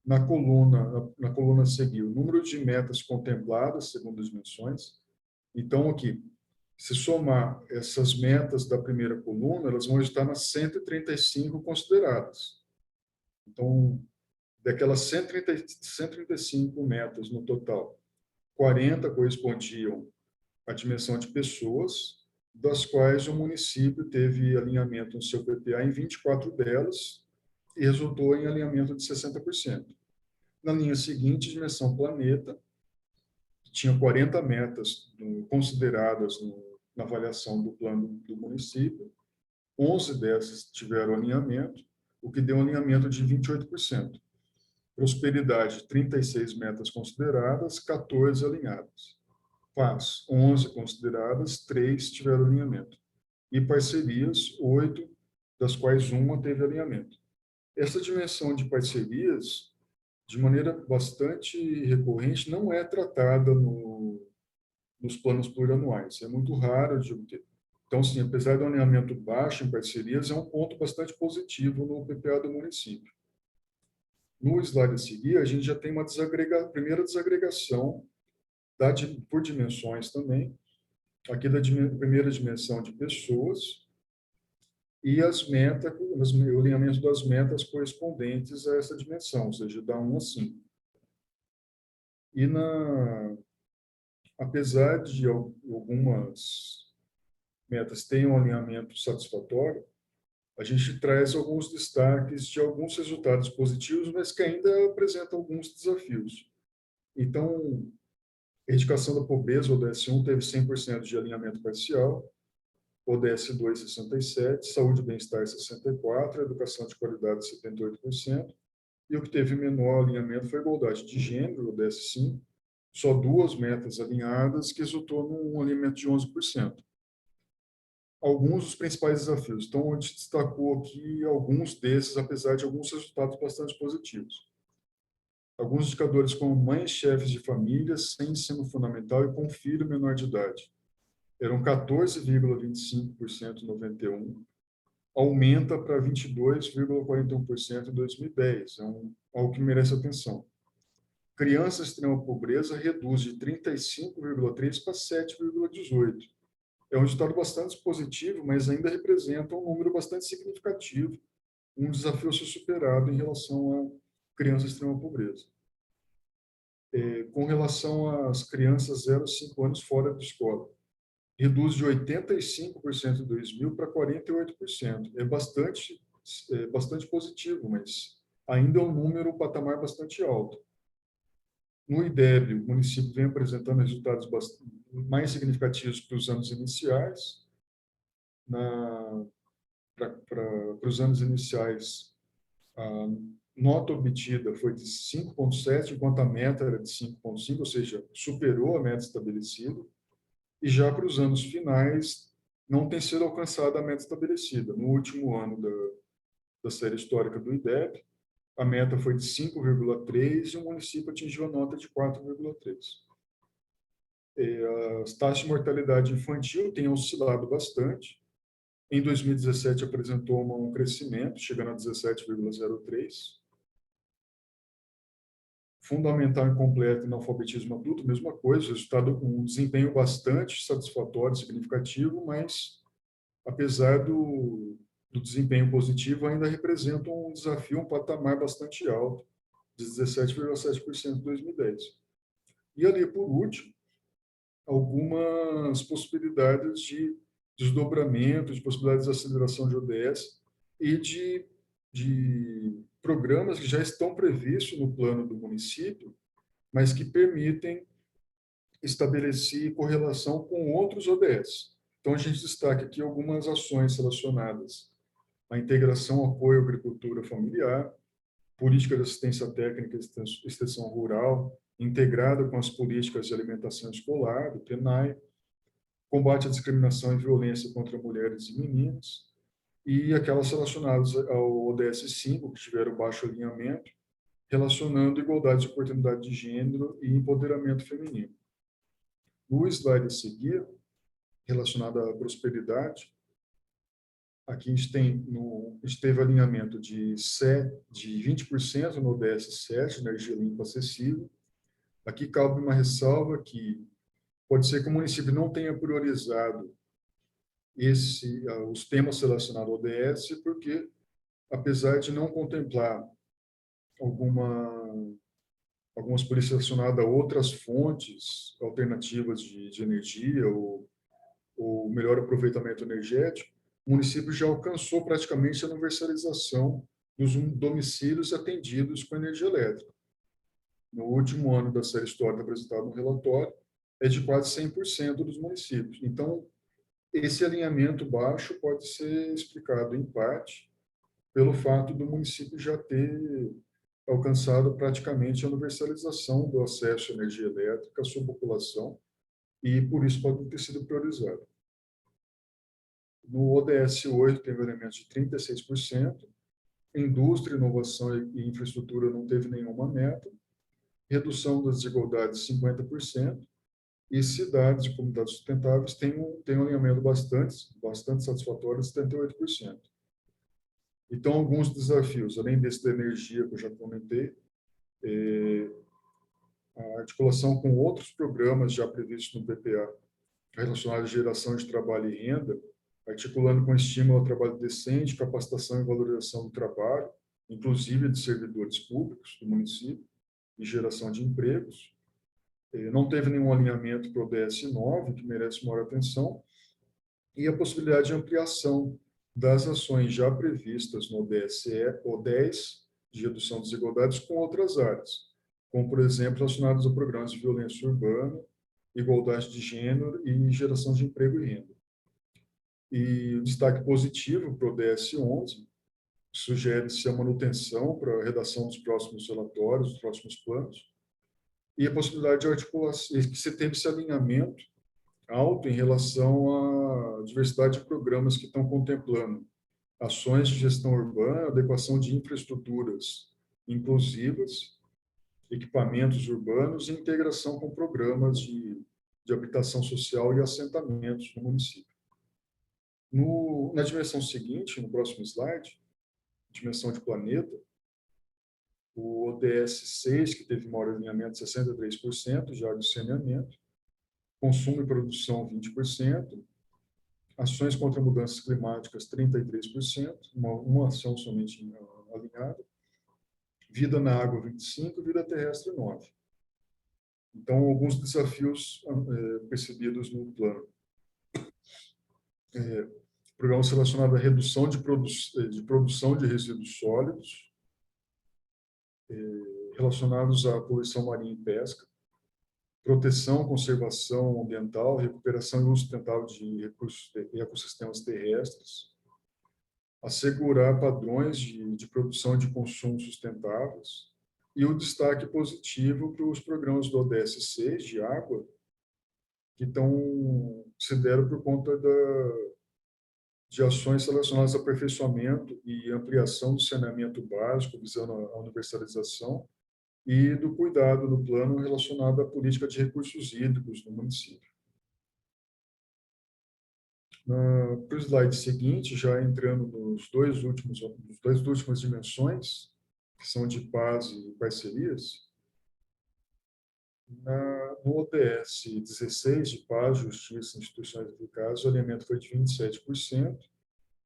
Na coluna a seguir, o número de metas contempladas segundo as dimensões. Então, aqui, se somar essas metas da primeira coluna, elas vão estar nas 135 consideradas. Então, daquelas 135 metas no total, 40 correspondiam à dimensão de pessoas, das quais o município teve alinhamento no seu PPA em 24 delas e resultou em alinhamento de 60%. Na linha seguinte, dimensão planeta, que tinha 40 metas consideradas na avaliação do plano do município, 11 dessas tiveram alinhamento, o que deu um alinhamento de 28%. Prosperidade, 36 metas consideradas, 14 alinhadas. Paz, 11 consideradas, 3 tiveram alinhamento. E parcerias, 8, das quais uma teve alinhamento. Essa dimensão de parcerias, de maneira bastante recorrente, não é tratada nos planos plurianuais. É muito raro de obter. Então, sim, apesar do alinhamento baixo em parcerias, é um ponto bastante positivo no PPA do município. No slide a seguir, a gente já tem uma primeira desagregação por dimensões também. Aqui da primeira dimensão de pessoas, e as metas, o alinhamento das metas correspondentes a essa dimensão, ou seja, da 1 a 5. E apesar de algumas metas tenham um alinhamento satisfatório, a gente traz alguns destaques de alguns resultados positivos, mas que ainda apresentam alguns desafios. Então, a erradicação da pobreza, o ODS 1, teve 100% de alinhamento parcial, ODS 2, 67%, saúde e bem-estar, 64%, educação de qualidade, 78%, e o que teve menor alinhamento foi a igualdade de gênero, ODS 5, só 2 metas alinhadas, que resultou num alinhamento de 11%. Alguns dos principais desafios. Então, a gente destacou aqui alguns desses, apesar de alguns resultados bastante positivos. Alguns indicadores como mães chefes de famílias sem ensino fundamental e com filho menor de idade. Eram 14,25% em 91, aumenta para 22,41% em 2010. É algo que merece atenção. Crianças de extrema pobreza reduz de 35,3% para 7,18%. É um resultado bastante positivo, mas ainda representa um número bastante significativo, um desafio a ser superado em relação a crianças de extrema pobreza. Com relação às crianças 0 a 5 anos fora da escola, reduz de 85% em 2000 para 48%. É bastante positivo, mas ainda é um patamar bastante alto. No IDEB, o município vem apresentando resultados mais significativos para os anos iniciais. Para os anos iniciais, a nota obtida foi de 5,7, enquanto a meta era de 5,5, ou seja, superou a meta estabelecida. E já para os anos finais, não tem sido alcançada a meta estabelecida. No último ano da série histórica do IDEB, a meta foi de 5,3 e o município atingiu a nota de 4,3. As taxas de mortalidade infantil têm oscilado bastante. Em 2017, apresentou um crescimento, chegando a 17,03. Fundamental incompleto e analfabetismo adulto, mesma coisa, resultado um desempenho bastante satisfatório, significativo, mas, apesar do desempenho positivo, ainda representa um desafio, um patamar bastante alto, de 17,7% em 2010. E ali, por último, algumas possibilidades de desdobramento, de possibilidades de aceleração de ODS e de programas que já estão previstos no plano do município, mas que permitem estabelecer correlação com outros ODS. Então, a gente destaca aqui algumas ações relacionadas à integração, apoio à agricultura familiar, política de assistência técnica e extensão rural, integrada com as políticas de alimentação escolar, do PNAE, combate à discriminação e violência contra mulheres e meninas, e aquelas relacionadas ao ODS 5, que tiveram baixo alinhamento, relacionando igualdade de oportunidade de gênero e empoderamento feminino. No slide a seguir, relacionado à prosperidade, aqui a gente teve alinhamento de 20% no ODS 7, energia limpa acessível. Aqui cabe uma ressalva que pode ser que o município não tenha priorizado os temas relacionados ao ODS, porque, apesar de não contemplar algumas políticas relacionadas a outras fontes alternativas de energia ou melhor aproveitamento energético, o município já alcançou praticamente a universalização dos domicílios atendidos com energia elétrica. No último ano da série histórica apresentada no relatório, é de quase 100% dos municípios. Então, esse alinhamento baixo pode ser explicado, em parte, pelo fato do município já ter alcançado praticamente a universalização do acesso à energia elétrica à sua população e, por isso, pode ter sido priorizado. No ODS 8, teve elementos de 36%, indústria, inovação e infraestrutura não teve nenhuma meta, redução das desigualdades, 50%, e cidades e comunidades sustentáveis têm um alinhamento bastante satisfatório, de 78%. Então, alguns desafios, além desse da energia que eu já comentei, a articulação com outros programas já previstos no PPA, relacionados à geração de trabalho e renda, articulando com estímulo ao trabalho decente, capacitação e valorização do trabalho, inclusive de servidores públicos do município, e geração de empregos. Não teve nenhum alinhamento para o ODS 9, que merece maior atenção, e a possibilidade de ampliação das ações já previstas no ODSE, ou 10, de redução das desigualdades, com outras áreas, como, por exemplo, relacionadas a programas de violência urbana, igualdade de gênero e geração de emprego e renda. E o destaque positivo para o ODS 11 sugere-se a manutenção para a redação dos próximos relatórios, dos próximos planos, e a possibilidade de articulação, que se teve esse alinhamento alto em relação à diversidade de programas que estão contemplando ações de gestão urbana, adequação de infraestruturas inclusivas, equipamentos urbanos e integração com programas de habitação social e assentamentos no município. Na dimensão seguinte, no próximo slide, dimensão de planeta, o ODS 6, que teve maior alinhamento, 63%, já de saneamento, consumo e produção, 20%, ações contra mudanças climáticas, 33%, uma ação somente alinhada, vida na água, 25%, vida terrestre, 9%. Então, alguns desafios percebidos no plano. Programas relacionados à redução de produção de resíduos sólidos, relacionados à poluição marinha e pesca, proteção, conservação ambiental, recuperação e uso sustentável de recursos e ecossistemas terrestres, assegurar padrões de produção e de consumo sustentáveis, e o destaque positivo para os programas do ODS 6 de água, que se deram por conta de ações relacionadas ao aperfeiçoamento e ampliação do saneamento básico, visando a universalização, e do cuidado no plano relacionado à política de recursos hídricos no município. Para o slide seguinte, já entrando nas duas últimas dimensões, que são de paz e parcerias, no ODS 16, de paz, justiça e instituições eficazes, o alinhamento foi de 27%,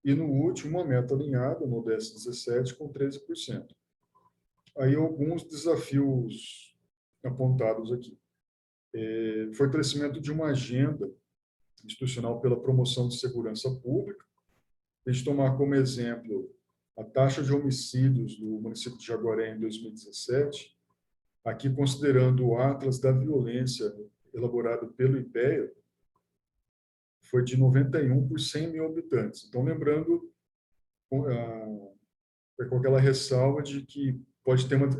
e no último, uma meta alinhada, no ODS 17, com 13%. Aí alguns desafios apontados aqui. Fortalecimento de uma agenda institucional pela promoção de segurança pública. A gente tomar como exemplo a taxa de homicídios do município de Jaguaré em 2017, aqui considerando o Atlas da Violência elaborado pelo IPEA, foi de 91 por 100 mil habitantes. Então, lembrando, com aquela ressalva de que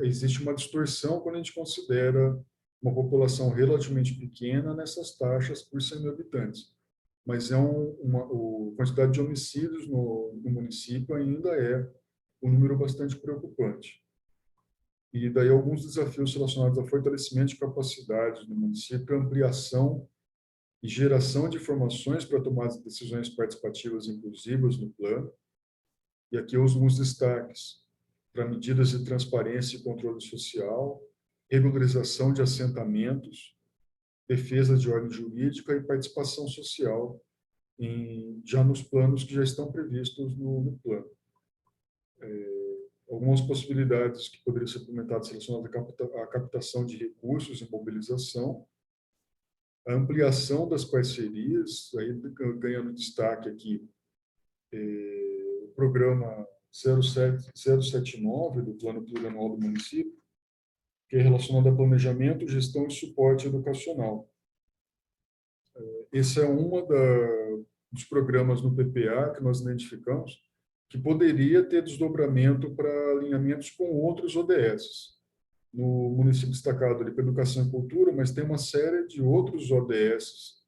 existe uma distorção quando a gente considera uma população relativamente pequena nessas taxas por 100 mil habitantes. Mas a quantidade de homicídios no município ainda é um número bastante preocupante. E daí alguns desafios relacionados ao fortalecimento de capacidades no município, ampliação e geração de informações para tomar decisões participativas inclusivas no plano. E aqui alguns destaques para medidas de transparência e controle social, regularização de assentamentos, defesa de ordem jurídica e participação social já nos planos que já estão previstos no plano. Algumas possibilidades que poderiam ser implementadas relacionadas à captação de recursos e mobilização, a ampliação das parcerias, aí ganhando destaque aqui, o programa 079 do Plano Plurianual do município, que é relacionado a planejamento, gestão e suporte educacional. Esse é dos programas no PPA que nós identificamos, que poderia ter desdobramento para alinhamentos com outros ODS. No município destacado ali para educação e cultura, mas tem uma série de outros ODS,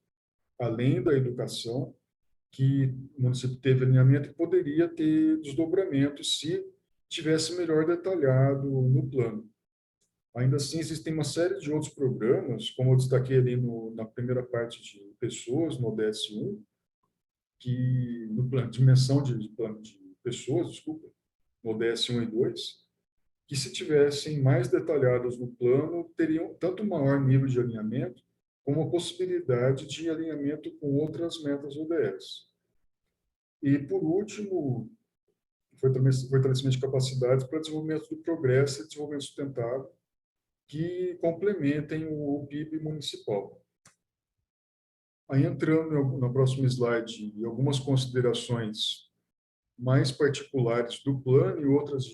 além da educação, que o município teve alinhamento e poderia ter desdobramento se tivesse melhor detalhado no plano. Ainda assim, existem uma série de outros programas, como eu destaquei ali na primeira parte de pessoas, no ODS 1, que no plano, dimensão de pessoas, desculpa, no ODS 1 e 2, que se tivessem mais detalhados no plano, teriam tanto maior nível de alinhamento, como a possibilidade de alinhamento com outras metas ODS. E, por último, fortalecimento de capacidades para desenvolvimento do progresso e desenvolvimento sustentável, que complementem o PIB municipal. Aí, entrando no próximo slide, em algumas considerações mais particulares do plano e outras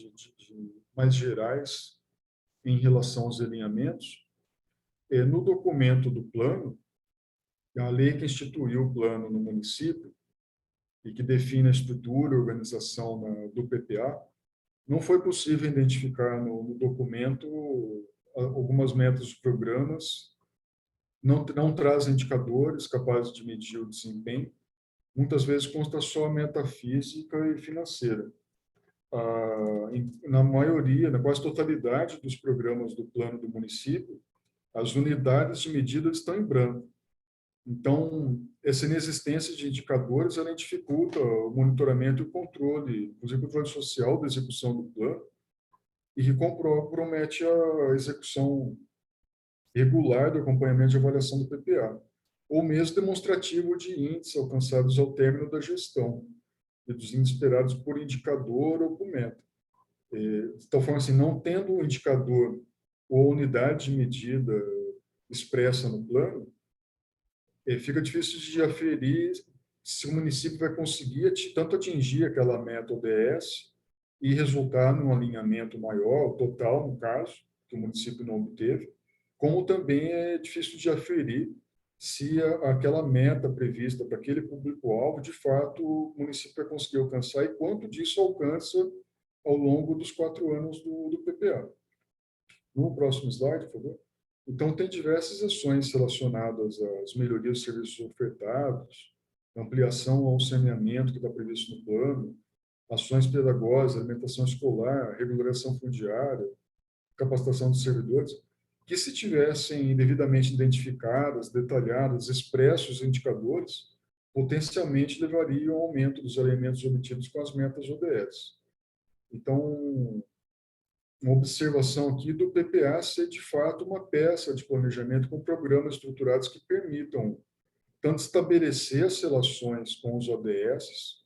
mais gerais em relação aos alinhamentos. No documento do plano, a lei que instituiu o plano no município e que define a estrutura e organização do PPA, não foi possível identificar no documento algumas metas dos programas, não traz indicadores capazes de medir o desempenho, muitas vezes consta só a meta física e financeira. Na maioria, na quase totalidade dos programas do plano do município, as unidades de medida estão em branco. Então, essa inexistência de indicadores, ela dificulta o monitoramento e o controle, inclusive o controle social da execução do plano, e que compromete a execução regular do acompanhamento de avaliação do PPA, ou mesmo demonstrativo de índices alcançados ao término da gestão, e dos índices esperados por indicador ou por meta. Então, falando assim, não tendo um indicador ou unidade de medida expressa no plano, fica difícil de aferir se o município vai conseguir tanto atingir aquela meta ODS e resultar num alinhamento maior, total, no caso, que o município não obteve, como também é difícil de aferir se aquela meta prevista para aquele público-alvo, de fato, o município vai conseguir alcançar e quanto disso alcança ao longo dos 4 anos do PPA. No próximo slide, por favor. Então, tem diversas ações relacionadas às melhorias dos serviços ofertados, ampliação ao saneamento que está previsto no plano, ações pedagógicas, alimentação escolar, regulação fundiária, capacitação dos servidores, que se tivessem devidamente identificadas, detalhadas, expressos indicadores, potencialmente levariam ao aumento dos elementos obtidos com as metas ODS. Então, uma observação aqui do PPA ser, de fato, uma peça de planejamento com programas estruturados que permitam tanto estabelecer as relações com os ODS,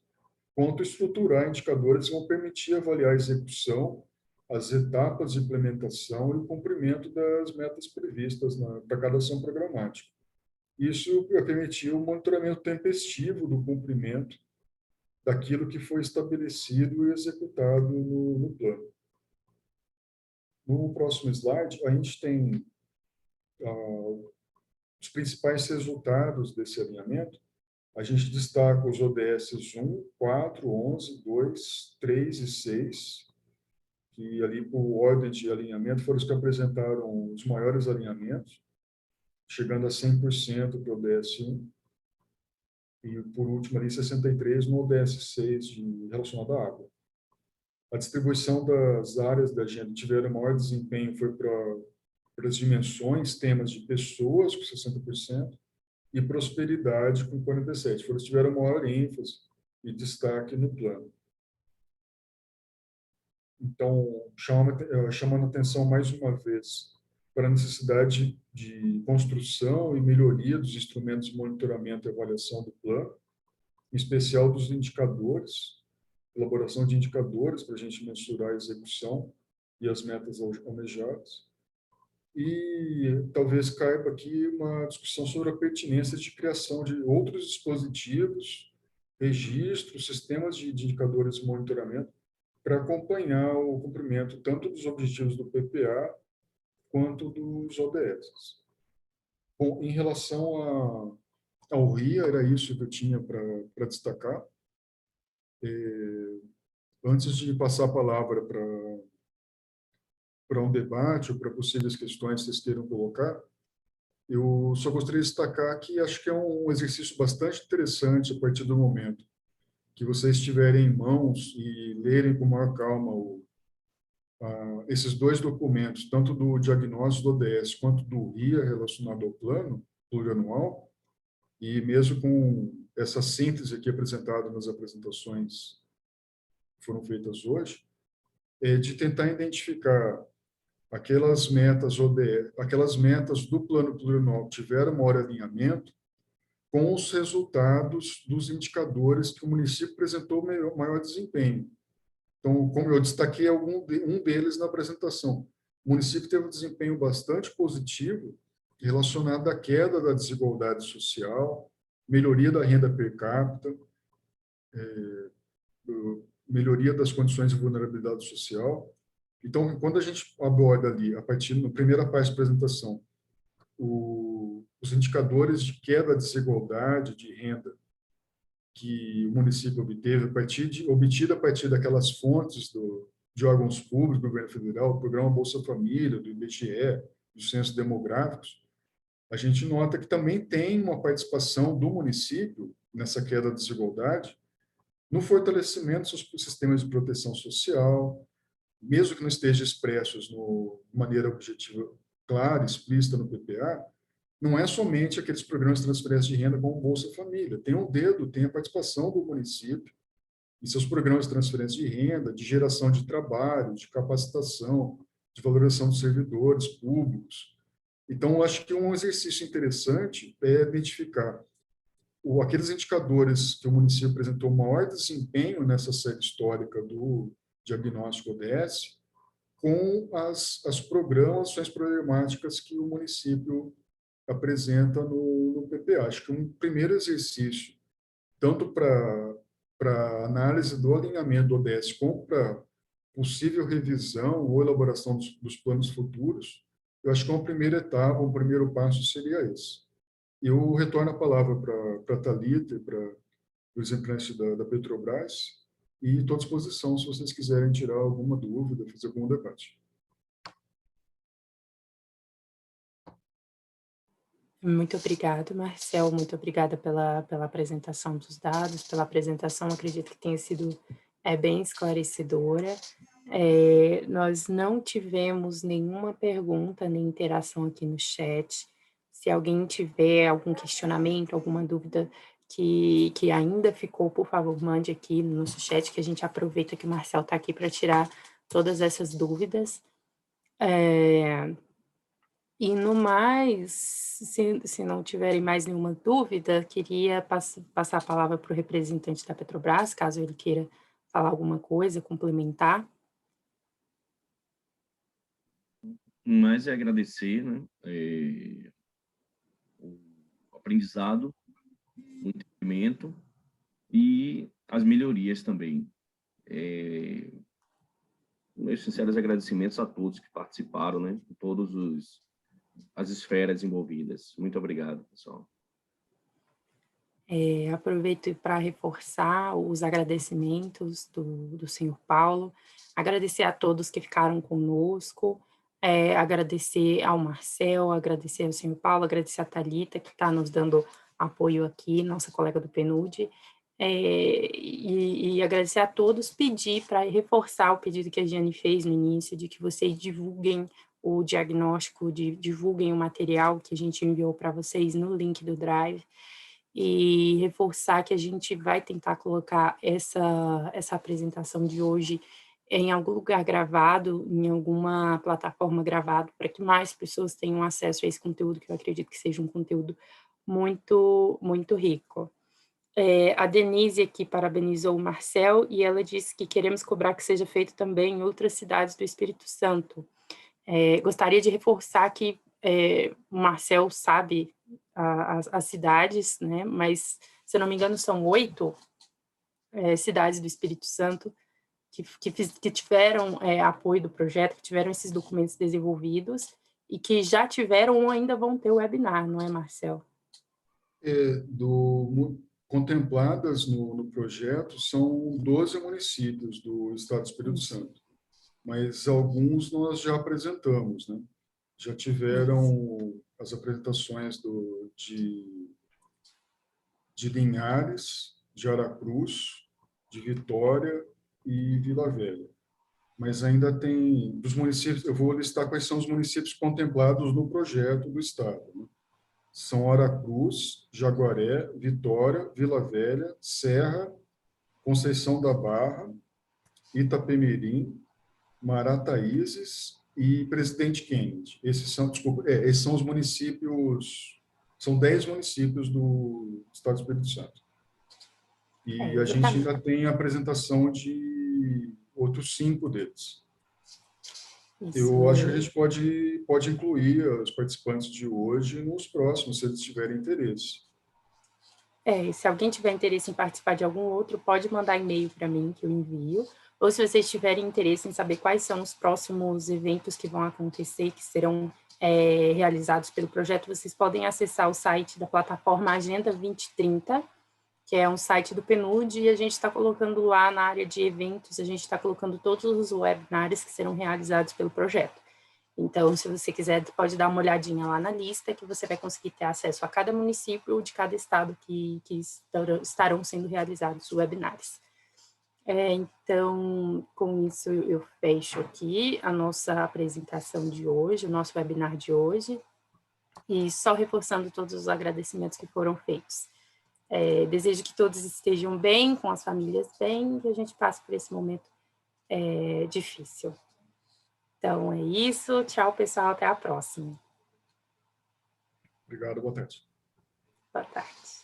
quanto estruturar indicadores que vão permitir avaliar a execução, as etapas de implementação e o cumprimento das metas previstas para cada ação programática. Isso vai permitir o monitoramento tempestivo do cumprimento daquilo que foi estabelecido e executado no plano. No próximo slide, a gente tem os principais resultados desse alinhamento. A gente destaca os ODS 1, 4, 11, 2, 3 e 6, que ali, por ordem de alinhamento, foram os que apresentaram os maiores alinhamentos, chegando a 100% para o ODS 1, e, por último, ali, 63% no ODS 6, relacionado à água. A distribuição das áreas da agenda tiveram maior desempenho foi para as dimensões, temas de pessoas, com 60%, e prosperidade, com 47%. Foram os que tiveram maior ênfase e destaque no plano. Então, chamando a atenção mais uma vez para a necessidade de construção e melhoria dos instrumentos de monitoramento e avaliação do plano, em especial dos indicadores, elaboração de indicadores para a gente mensurar a execução e as metas almejadas. E talvez caiba aqui uma discussão sobre a pertinência de criação de outros dispositivos, registros, sistemas de indicadores de monitoramento para acompanhar o cumprimento tanto dos objetivos do PPA quanto dos ODS. Bom, em relação ao RIA, era isso que eu tinha para destacar. Antes de passar a palavra para um debate ou para possíveis questões que vocês queiram colocar, eu só gostaria de destacar que acho que é um exercício bastante interessante a partir do momento que vocês tiverem em mãos e lerem com maior calma esses dois documentos, tanto do diagnóstico do ODS quanto do RIA relacionado ao plano plurianual, e mesmo com essa síntese aqui apresentada nas apresentações que foram feitas hoje, de tentar identificar aquelas metas ODS, aquelas metas do plano plurianual que tiveram maior alinhamento, com os resultados dos indicadores que o município apresentou maior desempenho. Então, como eu destaquei um deles na apresentação, o município teve um desempenho bastante positivo relacionado à queda da desigualdade social, melhoria da renda per capita, melhoria das condições de vulnerabilidade social. Então, quando a gente aborda ali, a partir da primeira parte da apresentação, os indicadores de queda da desigualdade de renda que o município obtida a partir daquelas fontes de órgãos públicos do governo federal, do programa Bolsa Família, do IBGE, dos censos demográficos, a gente nota que também tem uma participação do município nessa queda da desigualdade, no fortalecimento dos sistemas de proteção social, mesmo que não esteja expressos de maneira objetiva, clara, explícita no PPA, não é somente aqueles programas de transferência de renda como o Bolsa Família. Tem a participação do município em seus programas de transferência de renda, de geração de trabalho, de capacitação, de valorização dos servidores públicos. Então, eu acho que um exercício interessante é identificar aqueles indicadores que o município apresentou maior desempenho nessa série histórica do diagnóstico ODS com as ações problemáticas que o município apresenta no PPA. Acho que um primeiro exercício, tanto para análise do alinhamento do ODS, como para possível revisão ou elaboração dos planos futuros, eu acho que uma primeira etapa, um primeiro passo seria esse. Eu retorno a palavra para a Thalita e para o representante da Petrobras, e estou à disposição se vocês quiserem tirar alguma dúvida, fazer algum debate. Muito obrigado, Marcel. Muito obrigada pela apresentação dos dados, pela apresentação, acredito que tenha sido bem esclarecedora. Nós não tivemos nenhuma pergunta nem interação aqui no chat. Se alguém tiver algum questionamento, alguma dúvida que ainda ficou, por favor, mande aqui no nosso chat, que a gente aproveita que o Marcel está aqui para tirar todas essas dúvidas. E no mais, se não tiverem mais nenhuma dúvida, queria passar a palavra para o representante da Petrobras, caso ele queira falar alguma coisa, complementar. Mas é agradecer, né, o aprendizado, o entendimento e as melhorias também. Meus sinceros agradecimentos a todos que participaram, né, em todas as esferas envolvidas. Muito obrigado, pessoal. Aproveito para reforçar os agradecimentos do senhor Paulo, agradecer a todos que ficaram conosco, agradecer ao Marcel, agradecer ao senhor Paulo, agradecer a Thalita, que está nos dando apoio aqui, nossa colega do PNUD, e agradecer a todos, pedir para reforçar o pedido que a Giane fez no início, de que vocês divulguem o diagnóstico, divulguem o material que a gente enviou para vocês no link do Drive, e reforçar que a gente vai tentar colocar essa apresentação de hoje em algum lugar gravado, em alguma plataforma gravada, para que mais pessoas tenham acesso a esse conteúdo, que eu acredito que seja um conteúdo muito, muito rico. A Denise aqui parabenizou o Marcel e ela disse que queremos cobrar que seja feito também em outras cidades do Espírito Santo. Gostaria de reforçar que o Marcel sabe as cidades, né? Mas, se eu não me engano, são 8 cidades do Espírito Santo que tiveram apoio do projeto, que tiveram esses documentos desenvolvidos e que já tiveram ou ainda vão ter o webinar, não é, Marcel? Contempladas no projeto são 12 municípios do estado do Espírito Santo, mas alguns nós já apresentamos, né? Já tiveram as apresentações de Linhares, de Aracruz, de Vitória e Vila Velha. Mas ainda tem, dos municípios, eu vou listar quais são os municípios contemplados no projeto do estado, né? São Aracruz, Jaguaré, Vitória, Vila Velha, Serra, Conceição da Barra, Itapemirim, Marataízes e Presidente Kennedy. Esses são os municípios São 10 municípios do estado do Espírito Santo. E a gente ainda tem a apresentação de outros 5 deles. Eu acho que a gente pode incluir os participantes de hoje nos próximos, se eles tiverem interesse. Se alguém tiver interesse em participar de algum outro, pode mandar e-mail para mim, que eu envio. Ou se vocês tiverem interesse em saber quais são os próximos eventos que vão acontecer, que serão realizados pelo projeto, vocês podem acessar o site da plataforma Agenda 2030, que é um site do PNUD, e a gente está colocando lá na área de eventos, a gente está colocando todos os webinários que serão realizados pelo projeto. Então, se você quiser, pode dar uma olhadinha lá na lista, que você vai conseguir ter acesso a cada município de cada estado que estarão sendo realizados webinários. Então, com isso, eu fecho aqui a nossa apresentação de hoje, o nosso webinar de hoje, e só reforçando todos os agradecimentos que foram feitos. Desejo que todos estejam bem, com as famílias bem, e que a gente passe por esse momento difícil. Então, é isso. Tchau, pessoal. Até a próxima. Obrigado. Boa tarde. Boa tarde.